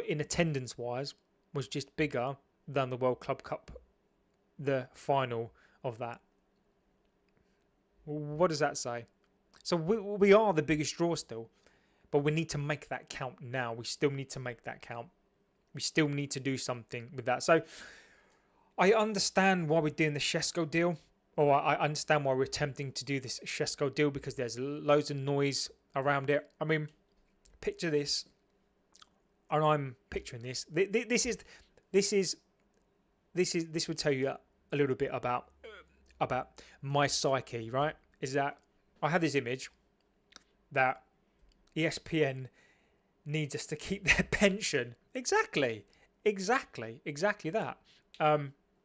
in attendance-wise, was just bigger than the World Club Cup, the final of that. What does that say? So we are the biggest draw still, but we need to make that count now. We still need to make that count. We still need to do something with that. So I understand why we're doing the Sesko deal, or I understand why we're attempting to do this Sesko deal, because there's loads of noise around it. I mean, picture this, and I'm picturing this. This would tell you a little bit about my psyche, right? Is that I have this image that ESPN needs us to keep their pension. Exactly that.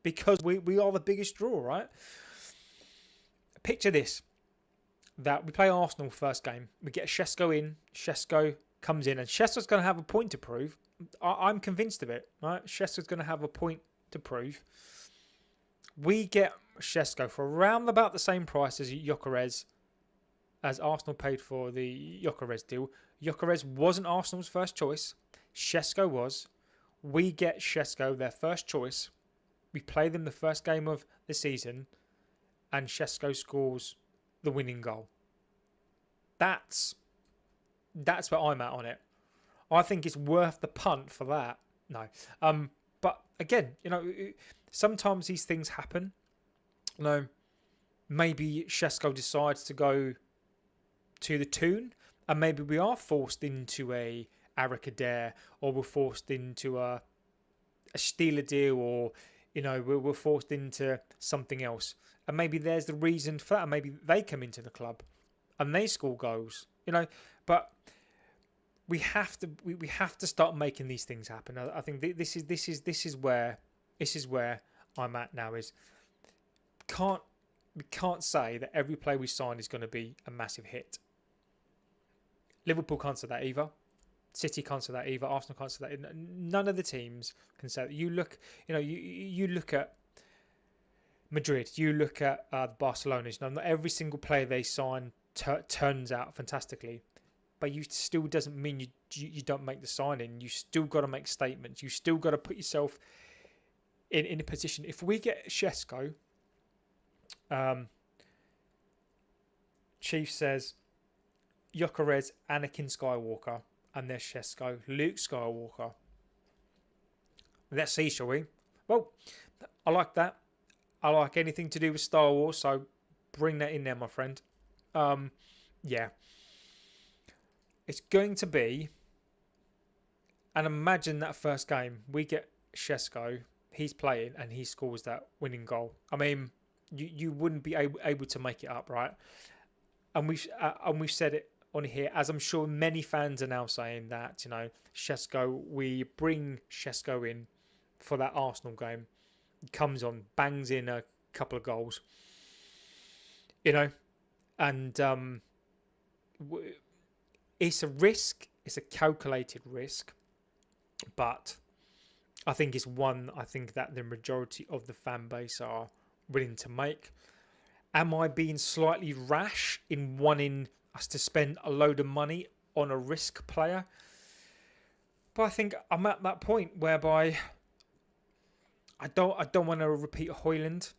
Because we are the biggest draw, right? Picture this, that we play Arsenal first game. We get Sesko in. Sesko comes in, and Sesko's going to have a point to prove. I'm convinced of it, right? Sesko's going to have a point to prove. We get Sesko for around about the same price as Gyökeres, as Arsenal paid for the Gyökeres deal. Gyökeres wasn't Arsenal's first choice. Sesko was. We get Sesko, their first choice. We play them the first game of the season, and Sesko scores the winning goal. That's where I'm at on it. I think it's worth the punt for that. No. But again, sometimes these things happen. Maybe Sesko decides to go to the Toon, and maybe we are forced into a Arakader, or we're forced into a Steeler deal, or we're forced into something else. And maybe there's the reason for that. And maybe they come into the club and they score goals. But we have to start making these things happen. I think this is where I'm at now. We can't say that every player we sign is going to be a massive hit. Liverpool can't say that either. City can't say that either. Arsenal can't say that. None of the teams can say that. You look at Madrid. You look at Barcelona. Not every single player they sign turns out fantastically, but you still doesn't mean you don't make the signing. You still got to make statements. You still got to put yourself in a position. If we get Sesko, Chief says Gyökeres, Anakin Skywalker, and there's Sesko, Luke Skywalker. Let's see, shall we? Well, I like that. I like anything to do with Star Wars, so bring that in there, my friend. Yeah. It's going to be, and imagine that first game, we get Sesko, he's playing, and he scores that winning goal. I mean, you wouldn't be able to make it up, right? And we've said it on here, as I'm sure many fans are now saying, that Sesko, we bring Sesko in for that Arsenal game. He comes on, bangs in a couple of goals, and it's a risk. It's a calculated risk, but I think it's one I think that the majority of the fan base are willing to make. Am I being slightly rash in wanting us to spend a load of money on a risk player? But I think I'm at that point whereby I don't want to repeat Højlund,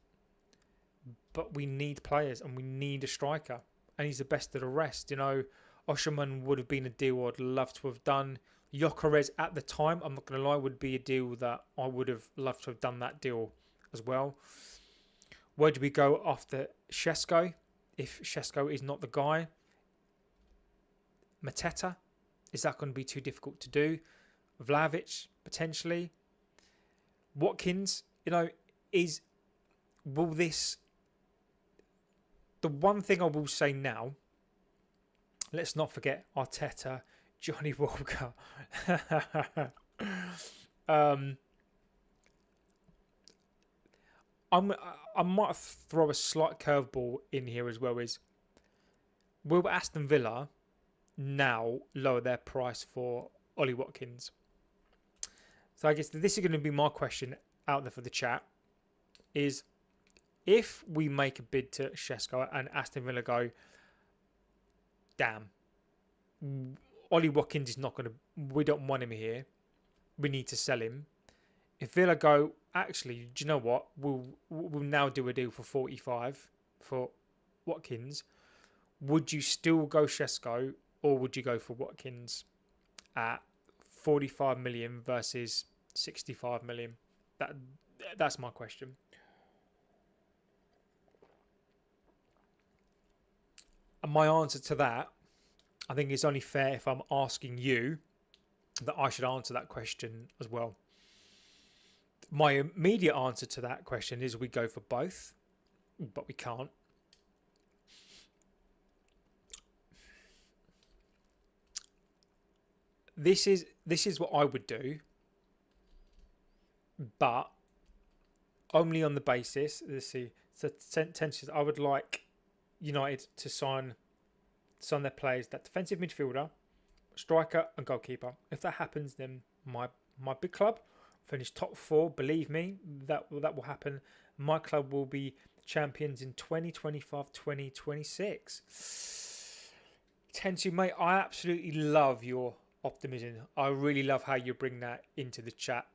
but we need players and we need a striker, and he's the best of the rest. You know, Osherman would have been a deal I'd love to have done. Gyökeres at the time, I'm not going to lie, would be a deal that I would have loved to have done that deal as well. Where do we go after Sesko? If Sesko is not the guy, Mateta, is that going to be too difficult to do? Vlahovic, potentially. Watkins, you know, will this... The one thing I will say now, let's not forget Arteta, Johnny Walker. I might throw a slight curveball in here as well. Is will Aston Villa now lower their price for Ollie Watkins? So I guess this is going to be my question out there for the chat. Is if we make a bid to Sesko and Aston Villa go, damn, Ollie Watkins is not going to, we don't want him here, we need to sell him. If Villa go, actually, do you know what? We'll now do a deal for 45 for Watkins. Would you still go Sesko, or would you go for Watkins at 45 million versus 65 million? That's my question. And my answer to that, I think it's only fair if I'm asking you that I should answer that question as well. My immediate answer to that question is we go for both, but we can't. This is what I would do, but only on the basis. Let's see. So tensions. I would like United to sign their players, that defensive midfielder, striker, and goalkeeper. If that happens, then my big club finish top 4. Believe me, that will happen. My club will be champions in 2025, 2026. Tensu, mate, I absolutely love your optimism. I really love how you bring that into the chat.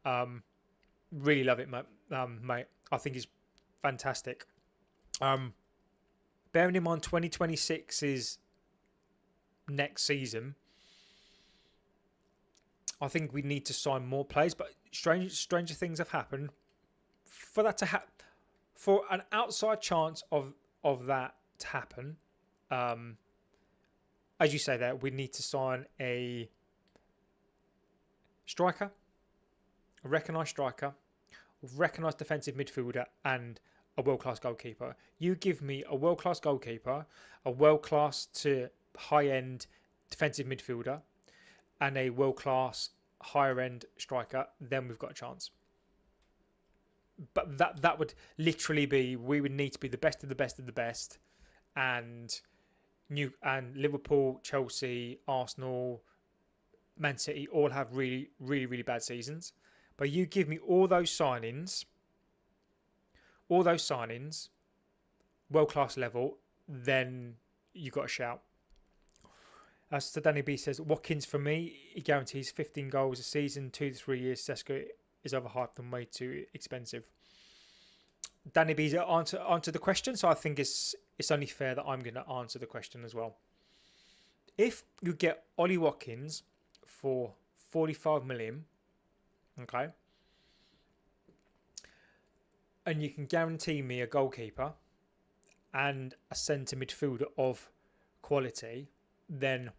Really love it, mate. I think it's fantastic. Bearing in mind 2026 is next season, I think we need to sign more players, but stranger things have happened. For that to happen, for an outside chance of that to happen, as you say there, we need to sign a striker, a recognised striker, a recognised defensive midfielder, and a world-class goalkeeper. You give me a world-class goalkeeper, a world-class to high-end defensive midfielder, and a world-class higher-end striker, then we've got a chance. But that would literally be, we would need to be the best of the best of the best, and Liverpool, Chelsea, Arsenal, Man City all have really, really, really bad seasons. But you give me all those signings, world-class level, then you got a shout. So Danny B says, Watkins for me, he guarantees 15 goals a season, 2 to 3 years. Sesko is overhyped and way too expensive. Danny B's answer the question, so I think it's only fair that I'm going to answer the question as well. If you get Ollie Watkins for 45 million, okay, and you can guarantee me a goalkeeper and a centre midfielder of quality, then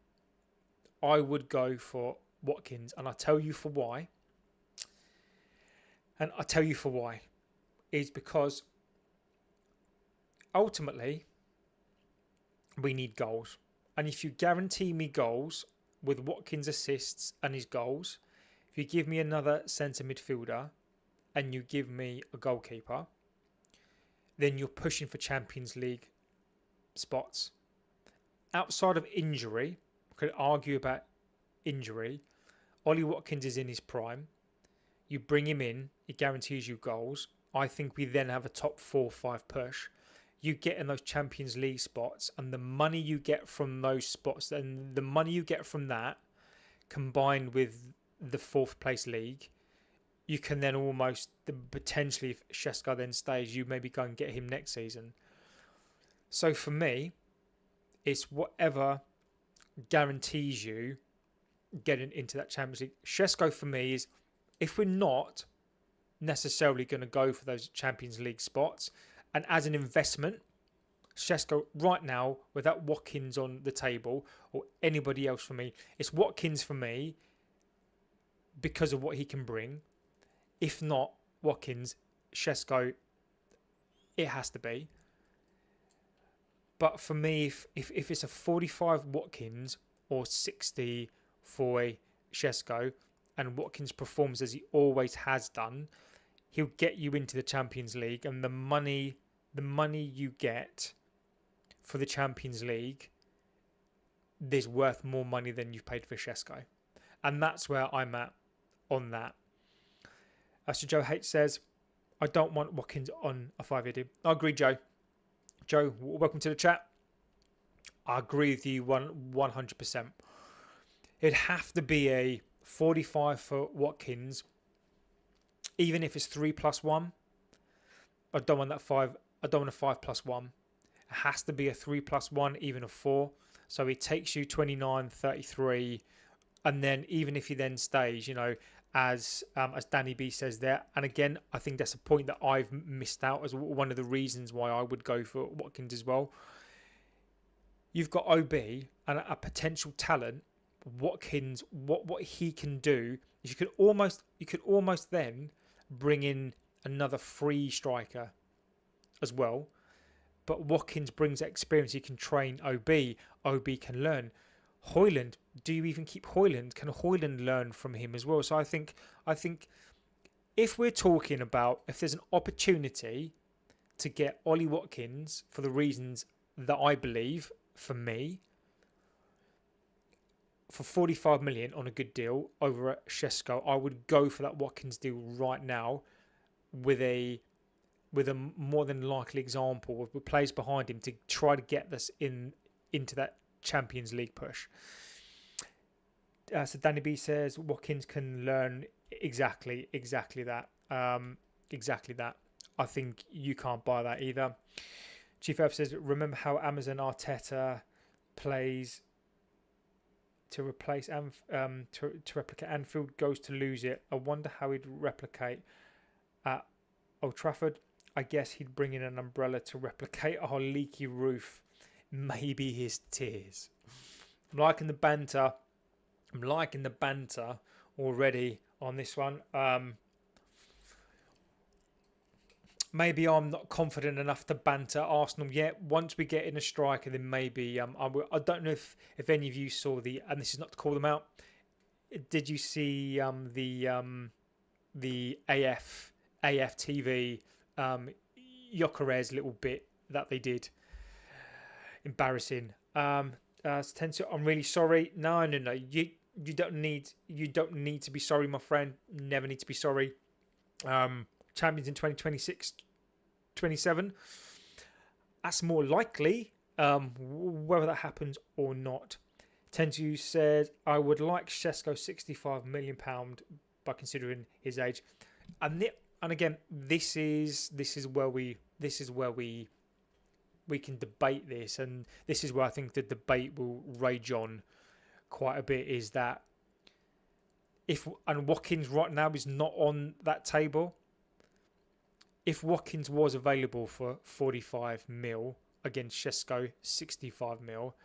I would go for Watkins. And I'll tell you for why. Is because ultimately we need goals. And if you guarantee me goals with Watkins' assists and his goals, if you give me another centre midfielder and you give me a goalkeeper, then you're pushing for Champions League spots. Outside of injury, I could argue about injury. Ollie Watkins is in his prime. You bring him in, it guarantees you goals. I think we then have a top 4-5 push. You get in those Champions League spots, and the money you get from those spots, and the money you get from that, combined with the 4th place league, you can then almost potentially, if Sesko then stays, you maybe go and get him next season. So for me, it's whatever guarantees you getting into that Champions League. Sesko for me is, if we're not necessarily going to go for those Champions League spots, and as an investment, Sesko right now, without Watkins on the table or anybody else for me, it's Watkins for me because of what he can bring. If not Watkins, Sesko, it has to be. But for me, if it's a 45 Watkins or 60 for a Sesko, and Watkins performs as he always has done, he'll get you into the Champions League, and the money you get for the Champions League, there's worth more money than you've paid for Sesko. And that's where I'm at on that. So Joe H says, I don't want Watkins on a 5-year deal. I agree, Joe. Joe, welcome to the chat. I agree with you 100%. It'd have to be a 45 for Watkins, even if it's 3+1. I don't want that 5. I don't want a 5+1. It has to be a 3+1, even a 4. So it takes you 29, 33, and then even if he then stays, as Danny B says there, and again, I think that's a point that I've missed out as one of the reasons why I would go for Watkins as well. You've got OB and a potential talent. Watkins, what he can do is you could almost then bring in another free striker as well. But Watkins brings that experience. He can train OB. OB can learn. Højlund, do you even keep Højlund? Can Højlund learn from him as well? So I think if we're talking about, if there's an opportunity to get Ollie Watkins for the reasons that I believe, for me, for 45 million on a good deal over at Sesko, I would go for that Watkins deal right now with a more than likely example with players behind him to try to get this into that Champions League push. So Danny B says Watkins can learn exactly that. Exactly that. I think you can't buy that either. Chief Herb says, remember how Amazon Arteta plays to replace to replicate Anfield, goes to lose it. I wonder how he'd replicate at Old Trafford. I guess he'd bring in an umbrella to replicate our leaky roof. Maybe his tears. I'm liking the banter. Already on this one. Maybe I'm not confident enough to banter Arsenal yet. Once we get in a striker, then maybe. I don't know if any of you saw and this is not to call them out. Did you see the AFTV Gyökeres little bit that they did? Embarrassing. I'm really sorry. No. You don't need to be sorry, my friend. Never need to be sorry. Champions in 2026, 27. That's more likely, whether that happens or not. Tenzu says, I would like Sesko £65 million by considering his age. And again, this is where we can debate this, and this is where I think the debate will rage on quite a bit, is that and Watkins right now is not on that table. If Watkins was available for 45 mil against Sesko 65 mil,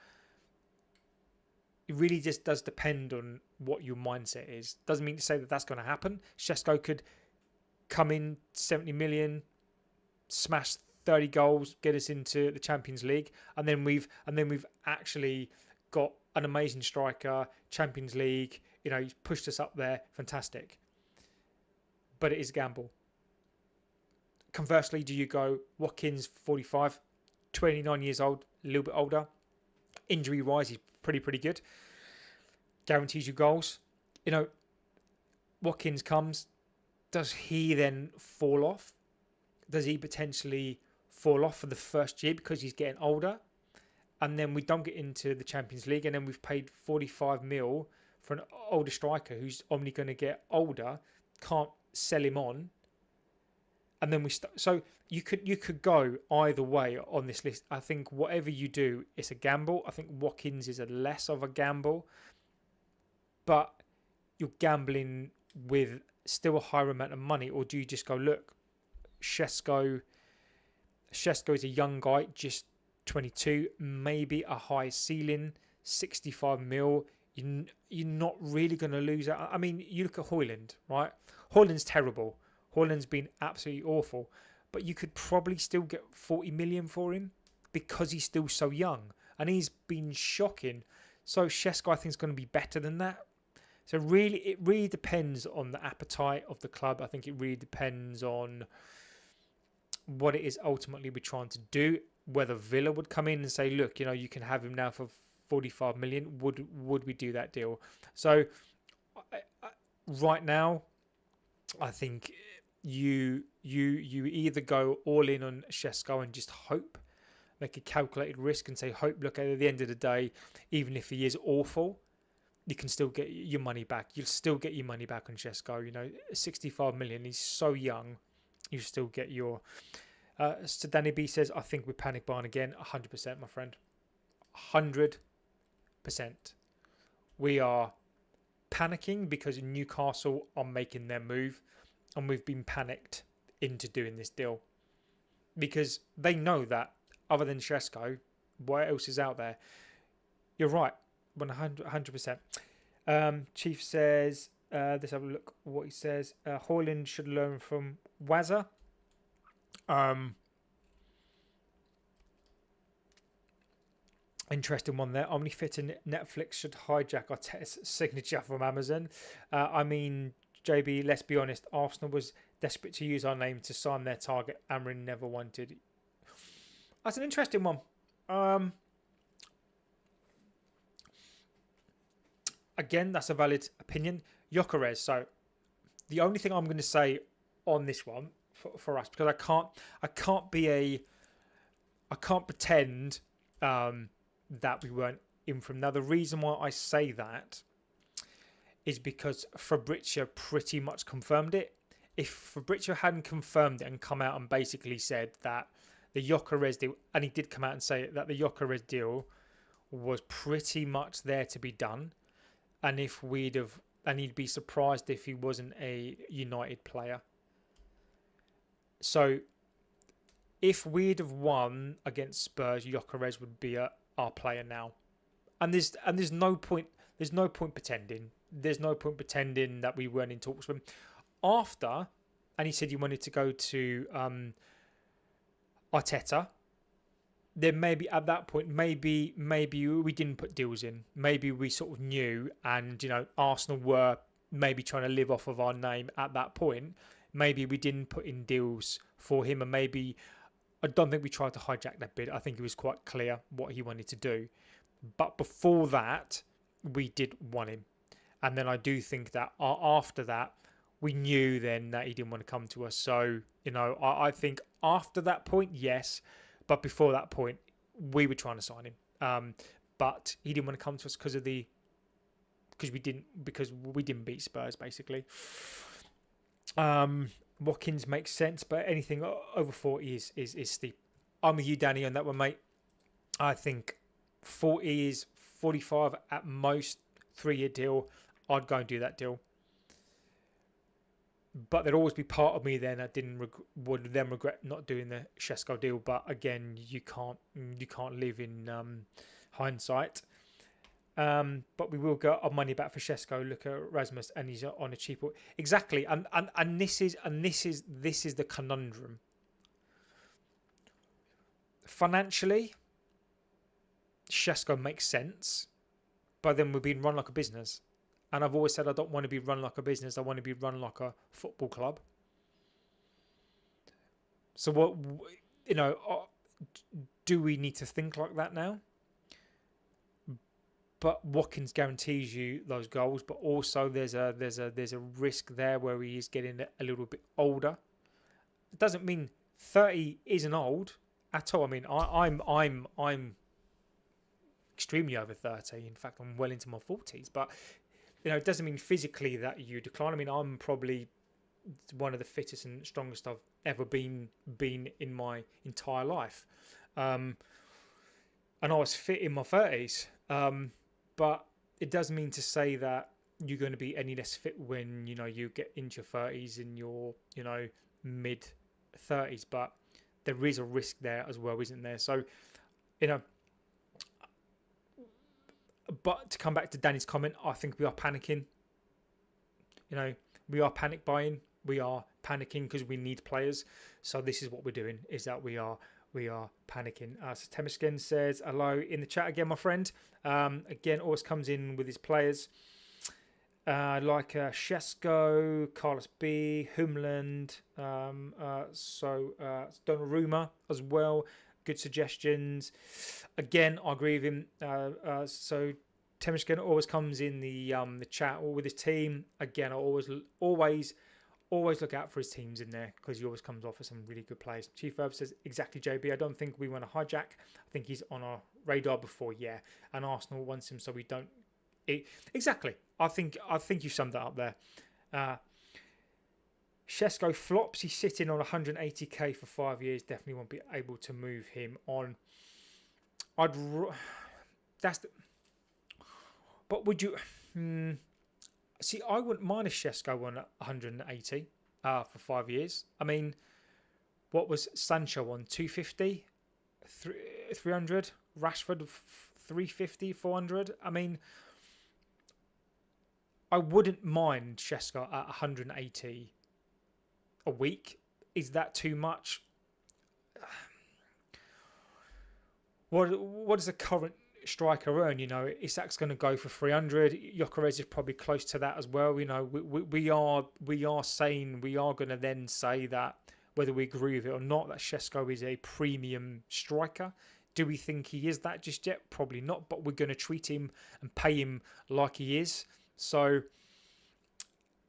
it really just does depend on what your mindset is. Doesn't mean to say that that's going to happen. Sesko could come in 70 million, smash 30 goals, get us into the Champions League, and then we've actually got an amazing striker, Champions League. He's pushed us up there, fantastic. But it is a gamble. Conversely, do you go Watkins 45, 29 years old, a little bit older, injury wise, he's pretty good. guarantees you goals. You know, Watkins comes. Does he then fall off? Does he potentially fall off for the first year because he's getting older? And then we don't get into the Champions League, and then we've paid 45 mil for an older striker who's only going to get older. Can't sell him on, and then so you could go either way on this list. I think whatever you do, it's a gamble. I think Watkins is a less of a gamble, but you're gambling with still a higher amount of money, or do you just go, look, Sesko is a young guy, just 22, maybe a high ceiling, 65 mil. You're not really going to lose out. I mean, you look at Højlund, right? Højlund's terrible. Højlund's been absolutely awful, but you could probably still get 40 million for him because he's still so young, and he's been shocking. So Sesko, I think, is going to be better than that. So really, it really depends on the appetite of the club. I think it really depends on what it is ultimately we're trying to do. Whether Villa would come in and say, look, you know, you can have him now for 45 million. Would we do that deal? So right now, I think you either go all in on Sesko and just hope, make a calculated risk and say, hope, look, at the end of the day, even if he is awful, you can still get your money back. You'll still get your money back on Sesko. You know, 65 million, he's so young, you still get your... So Danny B says, I think we're panic buying again. 100%, my friend. 100%. We are panicking because Newcastle are making their move, and we've been panicked into doing this deal because they know that other than Sesko, what else is out there? You're right, 100%. Chief says, let's have a look what he says. Højlund should learn from Wazza. Interesting one there. OmniFit and Netflix should hijack Arteta's signature from Amazon. I mean, JB, let's be honest, Arsenal was desperate to use our name to sign their target. Amrin never wanted. That's an interesting one. Again, that's a valid opinion. Gyökeres. So the only thing I'm going to say on this one for us, because I can't pretend that we weren't in from. Now, the reason why I say that is because Fabrizio pretty much confirmed it. If Fabrizio hadn't confirmed it and come out and basically said that the Gyökeres deal, and he did come out and say that the Gyökeres deal was pretty much there to be done, and he'd be surprised if he wasn't a United player. So if we'd have won against Spurs, Gyökeres would be our player now. And there's no point pretending. There's no point pretending that we weren't in talks with him. After, and he said he wanted to go to Arteta, then maybe at that point, maybe we didn't put deals in. Maybe we sort of knew, and you know, Arsenal were maybe trying to live off of our name at that point. Maybe we didn't put in deals for him, and maybe I don't think we tried to hijack that bid. I think it was quite clear what he wanted to do. But before that, we did want him. And then I do think that after that, we knew then that he didn't want to come to us. So, you know, I think after that point, yes. But before that point, we were trying to sign him. But he didn't want to come to us because we didn't beat Spurs, basically. Watkins makes sense, but anything over 40 is steep. I'm with you, Danny, on that one, mate. I think 40 is 45 at most, 3-year deal. I'd go and do that deal. But there'd always be part of me then that would then regret not doing the Sesko deal. But again, you can't live in hindsight. But we will get our money back for Sesko. Look at Rasmus, and he's on a cheap. Exactly, and this is the conundrum. Financially, Sesko makes sense, but then we're being run like a business. And I've always said I don't want to be run like a business. I want to be run like a football club. So what, you know, do we need to think like that now? but Watkins guarantees you those goals. But also there's a risk there where he is getting a little bit older. It doesn't mean 30 isn't old at all. I mean, I'm extremely over 30. In fact, I'm well into my 40s. But it doesn't mean physically that you decline. I mean, I'm probably one of the fittest and strongest I've ever been in my entire life, and I was fit in my 30s. But it doesn't mean to say that you're going to be any less fit when you get into your 30s and your mid 30s. But there is a risk there as well, isn't there? So but to come back to Danny's comment, I think we are panicking. We are panic buying. We are panicking because we need players. So this is what we're doing, is that we are panicking. So Temeskin says, hello in the chat again, my friend. Again, always comes in with his players. Like Sesko, Carlos B, Højlund, Donnarumma as well. Good suggestions. Again, I agree with him. So Temeskin always comes in the chat or with his team. Again, I always look out for his teams in there because he always comes off with some really good players. Chief Herb says, exactly, JB. I don't think we want to hijack. I think he's on our radar before, yeah. And Arsenal wants him, so we don't. Exactly. I think you summed that up there. Sesko flops. He's sitting on 180k for 5 years. Definitely won't be able to move him on. But would you? See, I wouldn't mind a Sesko on 180 for 5 years. I mean, what was Sancho on 250, 300? Rashford 350, 400. I mean, I wouldn't mind Sesko at 180 a week. Is that too much? What does the current striker earn? Isak's going to go for 300. Gyökeres is probably close to that as well. We are saying, we are going to then say that, whether we agree with it or not, that Sesko is a premium striker. Do we think he is that just yet? Probably not, but we're going to treat him and pay him like he is. So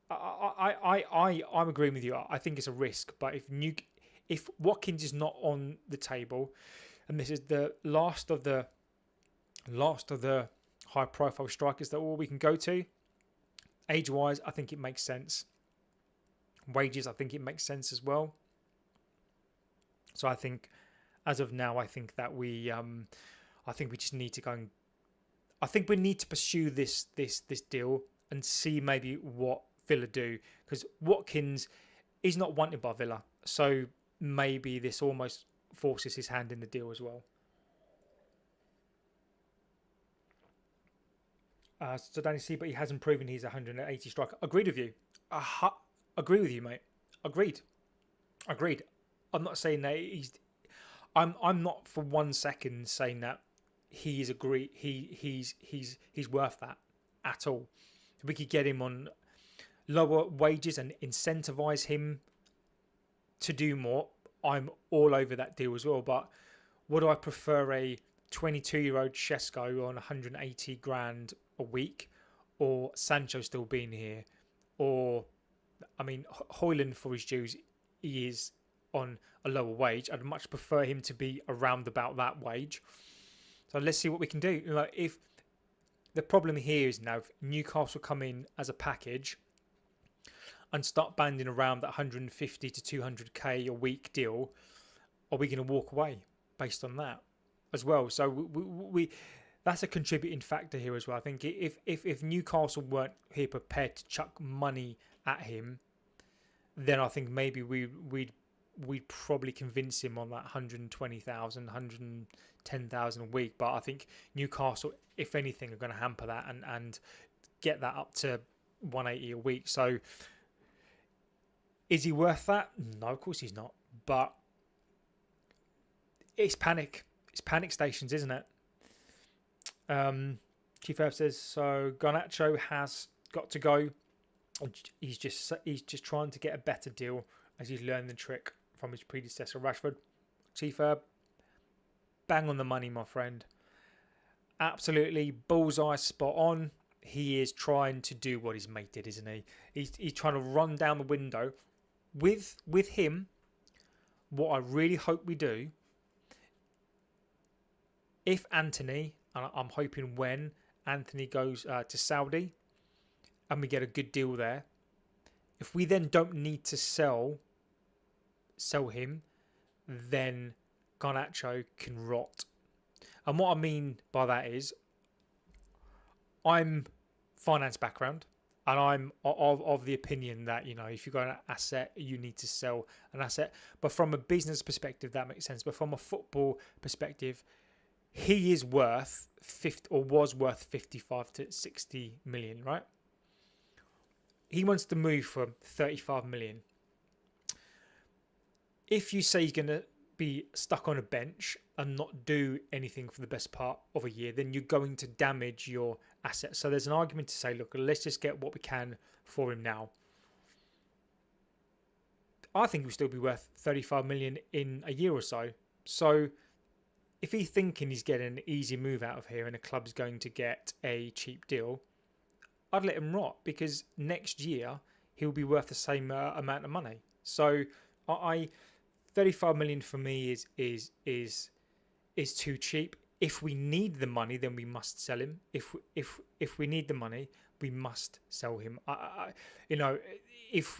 I'm agreeing with you. I think it's a risk, but if Watkins is not on the table, and this is the last of the high-profile strikers that all we can go to, age-wise, I think it makes sense. Wages, I think it makes sense as well. So I think, as of now, I think that we just need to go and I think we need to pursue this deal and see maybe what Villa do, because Watkins is not wanted by Villa, so maybe this almost forces his hand in the deal as well. So Danny C, but he hasn't proven he's 180 striker. Agreed with you. Agree with you, mate. Agreed. I'm not saying that he's. I'm not for 1 second saying that he is he's worth that at all. If we could get him on lower wages and incentivize him to do more, I'm all over that deal as well. But would I prefer a 22-year-old Sesko on 180 grand a week, or Sancho still being here, or Højlund, for his dues, he is on a lower wage. I'd much prefer him to be around about that wage. So let's see what we can do. If the problem here is now, if Newcastle come in as a package and start banding around that 150 to 200k a week deal, are we going to walk away based on that as well? So we that's a contributing factor here as well. I think if Newcastle weren't here prepared to chuck money at him, then I think maybe we'd probably convince him on that 120,000, 110,000 a week. But I think Newcastle, if anything, are going to hamper that and get that up to 180 a week. So is he worth that? No, of course he's not. But it's panic. It's panic stations, isn't it? Chief Herb says, so Garnacho has got to go. He's just trying to get a better deal as he's learned the trick from his predecessor Rashford. Chief Herb, bang on the money, my friend. absolutely bullseye, spot on. He is trying to do what his mate did, isn't he? He's trying to run down the window. With him, what I really hope we do, if Anthony, and I'm hoping when Anthony goes to Saudi and we get a good deal there, if we then don't need to sell him, then Garnacho can rot. And what I mean by that is, I'm finance background, and I'm of the opinion that, you know, if you've got an asset, you need to sell an asset. But from a business perspective, that makes sense. But from a football perspective, he is worth 50, or was worth 55 to 60 million, right? He wants to move for 35 million. If you say he's going to be stuck on a bench and not do anything for the best part of a year, then you're going to damage your assets. So there's an argument to say, look, let's just get what we can for him now. I think he'll still be worth 35 million in a year or so. So if he's thinking he's getting an easy move out of here and a club's going to get a cheap deal, I'd let him rot, because next year he'll be worth the same amount of money. So 35 million for me is too cheap. If we need the money, then we must sell him. If we need the money, we must sell him. You know, if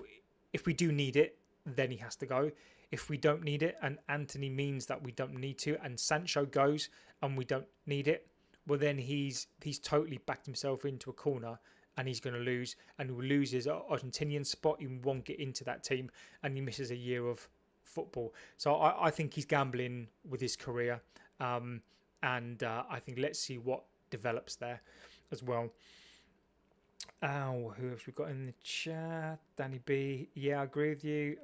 we do need it, then he has to go. If we don't need it, and Anthony means that we don't need to, and Sancho goes and we don't need it, well then he's totally backed himself into a corner, and he's going to lose, and he will lose his Argentinian spot. He won't get into that team, and he misses a year of football. So I think he's gambling with his career, and I think let's see what develops there as well. Who else we got in the chat? Danny B. Yeah, I agree with you.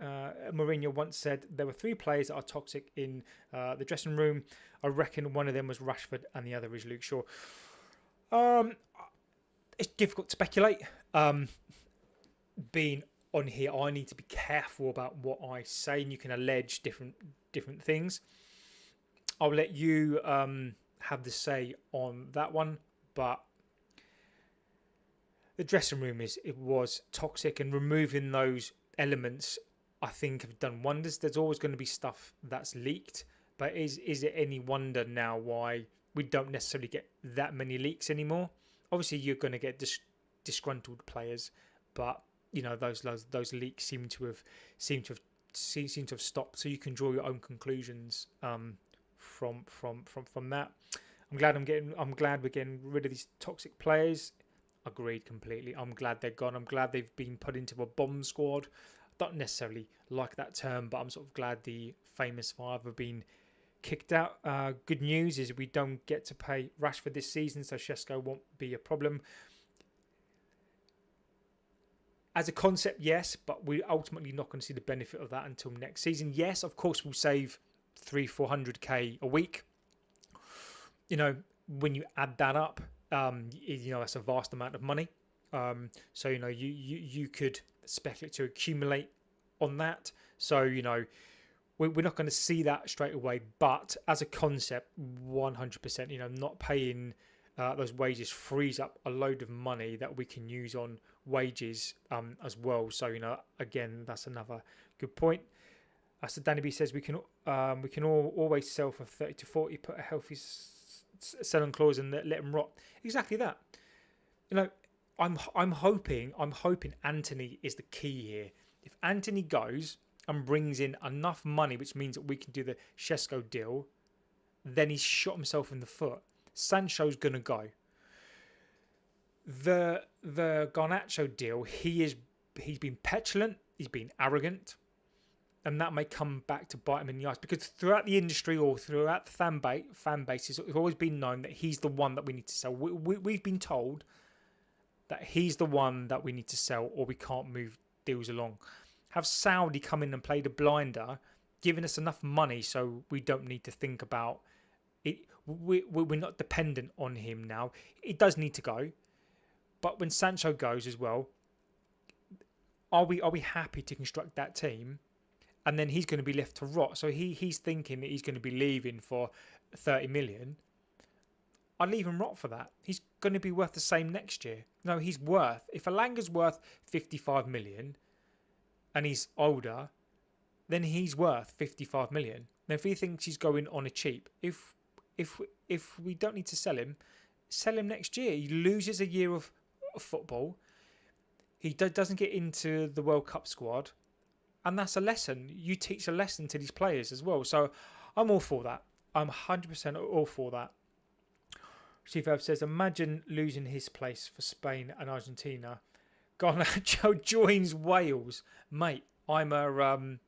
Mourinho once said there were 3 players that are toxic in the dressing room. I reckon one of them was Rashford and the other is Luke Shaw. It's difficult to speculate. Being on here, I need to be careful about what I say, and you can allege different things. I'll let you have the say on that one, but the dressing room was toxic, and removing those elements, I think, have done wonders. There's always going to be stuff that's leaked, but is it any wonder now why we don't necessarily get that many leaks anymore? Obviously, you're going to get disgruntled players, but you know those leaks seem to have stopped. So you can draw your own conclusions from that. I'm glad we're getting rid of these toxic players. Agreed completely. I'm glad they're gone. I'm glad they've been put into a bomb squad. I don't necessarily like that term, but I'm sort of glad the famous 5 have been kicked out. Good news is we don't get to pay Rashford this season, so Sesko won't be a problem. As a concept, yes, but we're ultimately not going to see the benefit of that until next season. Yes, of course, we'll save 300-400k a week. You know, when you add that up, you know, that's a vast amount of money. So, you know, you could speculate to accumulate on that. So, you know, we're not going to see that straight away. But as a concept, 100%, you know, not paying those wages frees up a load of money that we can use on wages as well. So, you know, again, that's another good point. So Danny B says we can always sell for 30 to 40, put a healthy selling clause and let them rot. Exactly that. You know, I'm hoping Anthony is the key here. If Anthony goes and brings in enough money, which means that we can do the Sesko deal, then he's shot himself in the foot. Sancho's gonna go. The Garnacho deal, he's been petulant, he's been arrogant, and that may come back to bite him in the eyes, because throughout the industry or throughout the fan base, it's always been known that he's the one that we need to sell. We've been told that he's the one that we need to sell, or we can't move deals along. Have Saudi come in and play the blinder, giving us enough money so we don't need to think about it. We're not dependent on him now. It does need to go, but when Sancho goes as well, are we happy to construct that team? And then he's going to be left to rot. So he's thinking that he's going to be leaving for 30 million. I'd leave him rot for that. He's going to be worth the same next year. No, he's worth, if Elanga's worth 55 million and he's older, then he's worth 55 million. Now, if he thinks he's going on a cheap, if we don't need to sell him next year. He loses a year of football. He doesn't get into the World Cup squad. And that's a lesson. You teach a lesson to these players as well. So I'm all for that. I'm 100% all for that. Steve Herb says, imagine losing his place for Spain and Argentina. Garnacho joins Wales, mate. I'm a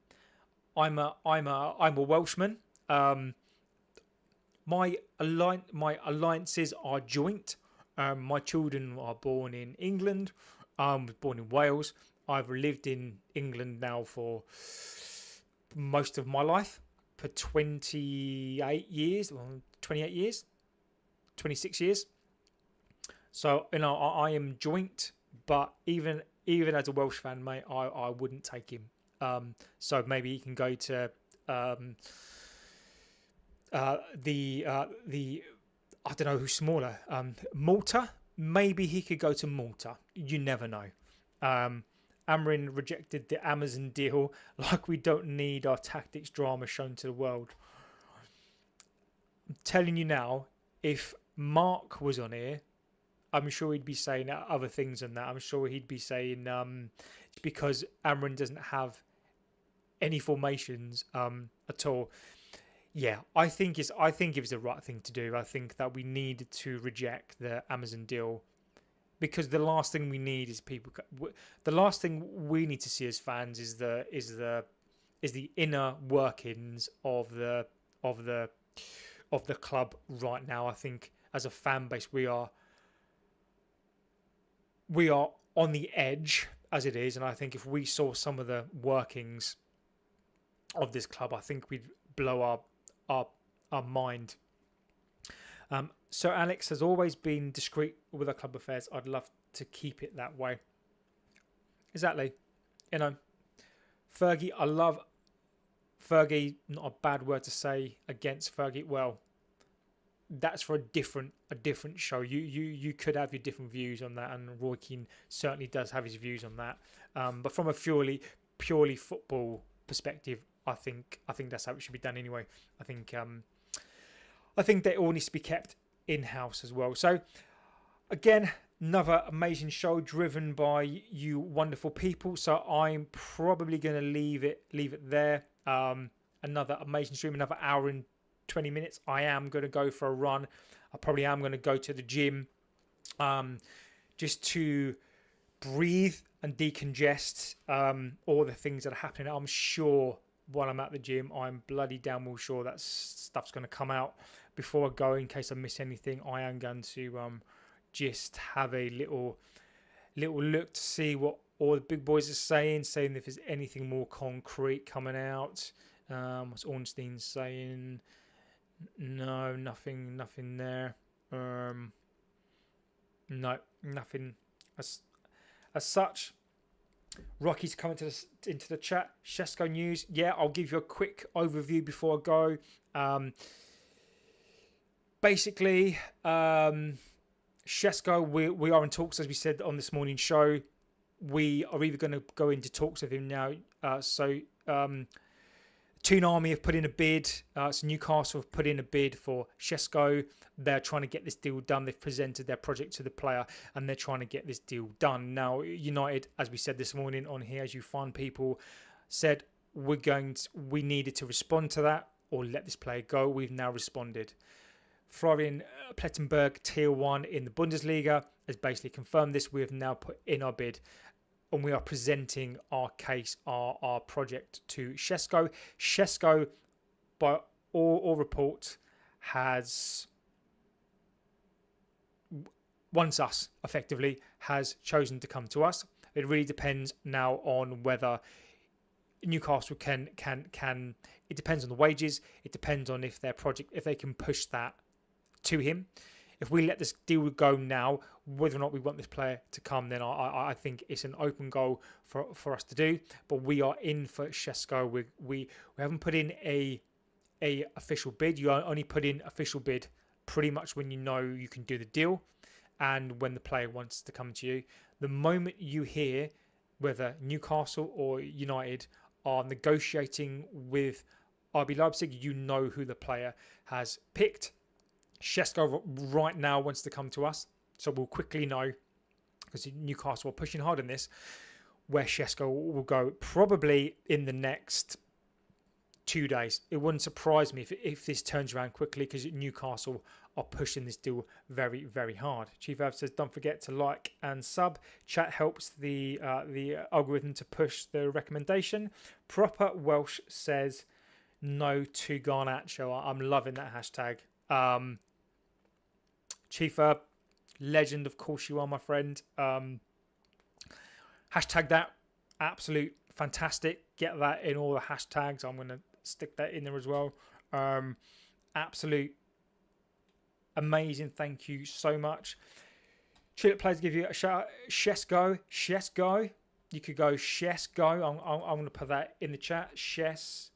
Welshman. My alliances are joint. My children are born in England. I was born in Wales. I've lived in England now for most of my life, for 28 years, 26 years. So, I am joint, but even as a Welsh fan, mate, I wouldn't take him. So maybe he can go to the I don't know who's smaller, Malta. Maybe he could go to Malta. You never know. Amrin rejected the Amazon deal like we don't need our tactics drama shown to the world. I'm telling you now, if Mark was on here, I'm sure he'd be saying other things than that. I'm sure he'd be saying it's because Amrin doesn't have any formations at all. Yeah, I think it was the right thing to do. I think that we needed to reject the Amazon deal, because the last thing we need is people. The last thing we need to see as fans is the inner workings of the club right now. I think as a fan base we are on the edge as it is, and I think if we saw some of the workings of this club, I think we'd blow our mind. So Alex has always been discreet with our club affairs. I'd love to keep it that way. Exactly. Fergie, I love Fergie. Not a bad word to say against Fergie. Well, that's for a different show. You could have your different views on that, and Roy Keane certainly does have his views on that. But from a purely football perspective, I think that's how it should be done anyway. I think that it all needs to be kept in-house as well. So again, another amazing show driven by you wonderful people. So I'm probably going to leave it there. Another amazing stream, another hour and 20 minutes. I am going to go for a run. I probably am going to go to the gym just to breathe and decongest all the things that are happening. I'm sure while I'm at the gym, I'm bloody damn well sure that stuff's going to come out before I go. In case I miss anything, I am going to just have a little look to see what all the big boys are saying if there's anything more concrete coming out. What's Ornstein saying? No, nothing there. No, nothing as such. Rocky's coming into the chat. Sesko news. Yeah, I'll give you a quick overview before I go. Basically, Sesko, we are in talks, as we said on this morning's show. We are either going to go into talks with him now. Toon Army have put in a bid. So Newcastle have put in a bid for Sesko. They're trying to get this deal done. They've presented their project to the player, and they're trying to get this deal done. Now, United, as we said this morning on here, as you find people, said we needed to respond to that or let this player go. We've now responded. Florian Plettenberg, Tier 1 in the Bundesliga, has basically confirmed this. We have now put in our bid, and we are presenting our case, our project to Sesko. Sesko, by all reports, has chosen to come to us. It really depends now on whether Newcastle can. It depends on the wages. It depends on if they can push that to him. If we let this deal go now, whether or not we want this player to come, then I think it's an open goal for us to do. But we are in for Sesko. We haven't put in a official bid. You only put in official bid pretty much when you know you can do the deal and when the player wants to come to you. The moment you hear whether Newcastle or United are negotiating with RB Leipzig, you know who the player has picked. Sesko right now wants to come to us, so we'll quickly know, because Newcastle are pushing hard in this, where Sesko will go probably in the next 2 days. It wouldn't surprise me if this turns around quickly, because Newcastle are pushing this deal very, very hard. Chief Herb says, don't forget to like and sub. Chat helps the algorithm to push the recommendation. Proper Welsh says, no to Garnacho. I'm loving that hashtag. Chief Herb, legend, of course you are, my friend. Hashtag that, absolute fantastic. Get that in all the hashtags. I'm going to stick that in there as well. Absolute amazing. Thank you so much. Tulip Players give you a shout out. Sesko. You could go Sesko. I'm going to put that in the chat. Sesko.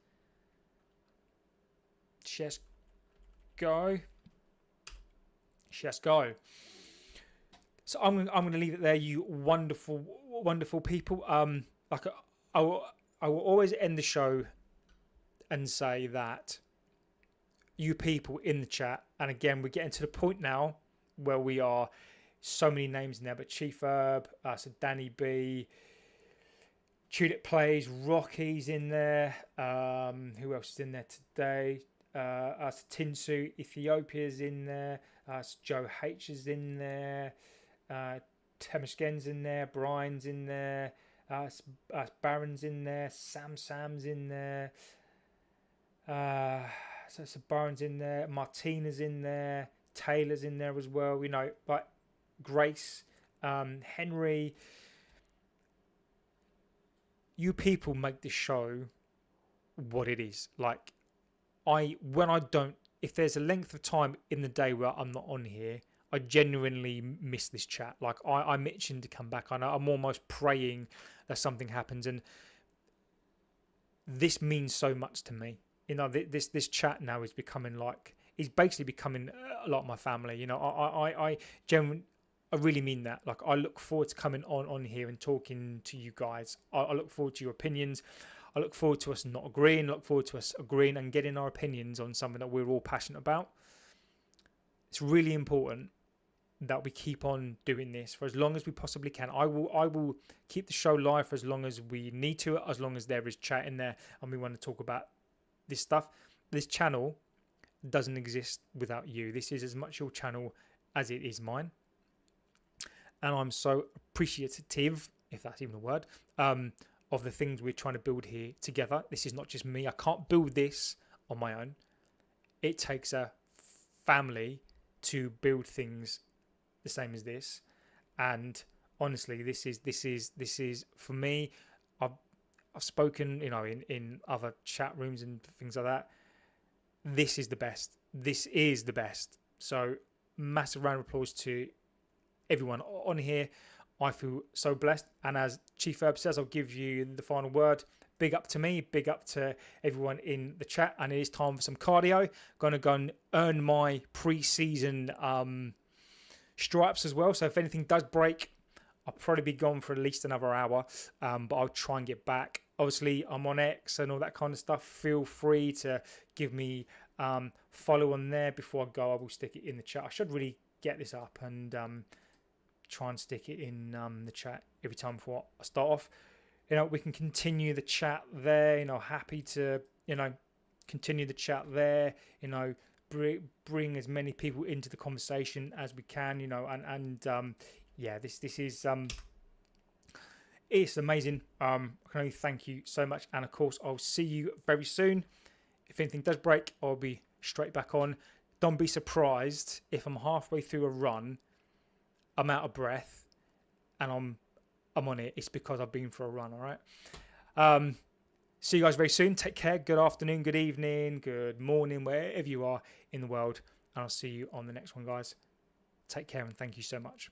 So I'm going to leave it there, you wonderful, wonderful people. Like I will always end the show and say that you people in the chat, and again, we're getting to the point now where we are so many names in there, but Chief Herb, so Danny B, Tulip Plays, Rocky's in there. Who else is in there today? Tinsu, Ethiopia's in there. Joe H is in there. Temeshken's in there. Brian's in there. Baron's in there. Sam's in there. So Baron's in there. Martina's in there. Taylor's in there as well. You know, like Grace, Henry. You people make this show what it is. Like, if there's a length of time in the day where I'm not on here, I genuinely miss this chat. Like, I'm itching to come back. I'm almost praying that something happens, and this means so much to me. You know, this chat now is becoming like, it's basically becoming a lot of my family. You know, I genuinely, I really mean that. Like, I look forward to coming on here and talking to you guys. I look forward to your opinions. I look forward to us not agreeing. I look forward to us agreeing and getting our opinions on something that we're all passionate about. It's really important that we keep on doing this for as long as we possibly can. I will keep the show live for as long as we need to, as long as there is chat in there and we want to talk about this stuff. This channel doesn't exist without you. This is as much your channel as it is mine. And I'm so appreciative, if that's even a word, of the things we're trying to build here together. This is not just me. I can't build this on my own. It takes a family to build things the same as this. And honestly, this is for me. I've spoken, you know, in other chat rooms and things like that. This is the best. This is the best. So massive round of applause to everyone on here. I feel so blessed. And as Chief Herb says, I'll give you the final word. Big up to me. Big up to everyone in the chat. And it is time for some cardio. Going to go and earn my pre-season stripes as well. So if anything does break, I'll probably be gone for at least another hour. But I'll try and get back. Obviously, I'm on X and all that kind of stuff. Feel free to give me follow on there. Before I go, I will stick it in the chat. I should really get this up and try and stick it in the chat every time before I start off. You know, we can continue the chat there. You know, happy to, you know, continue the chat there. You know, bring as many people into the conversation as we can. You know, and yeah, this is it's amazing. I can only thank you so much, and of course, I'll see you very soon. If anything does break, I'll be straight back on. Don't be surprised if I'm halfway through a run, I'm out of breath, and I'm on it. It's because I've been for a run. All right. See you guys very soon. Take care. Good afternoon, good evening, good morning, wherever you are in the world. And I'll see you on the next one, guys. Take care and thank you so much.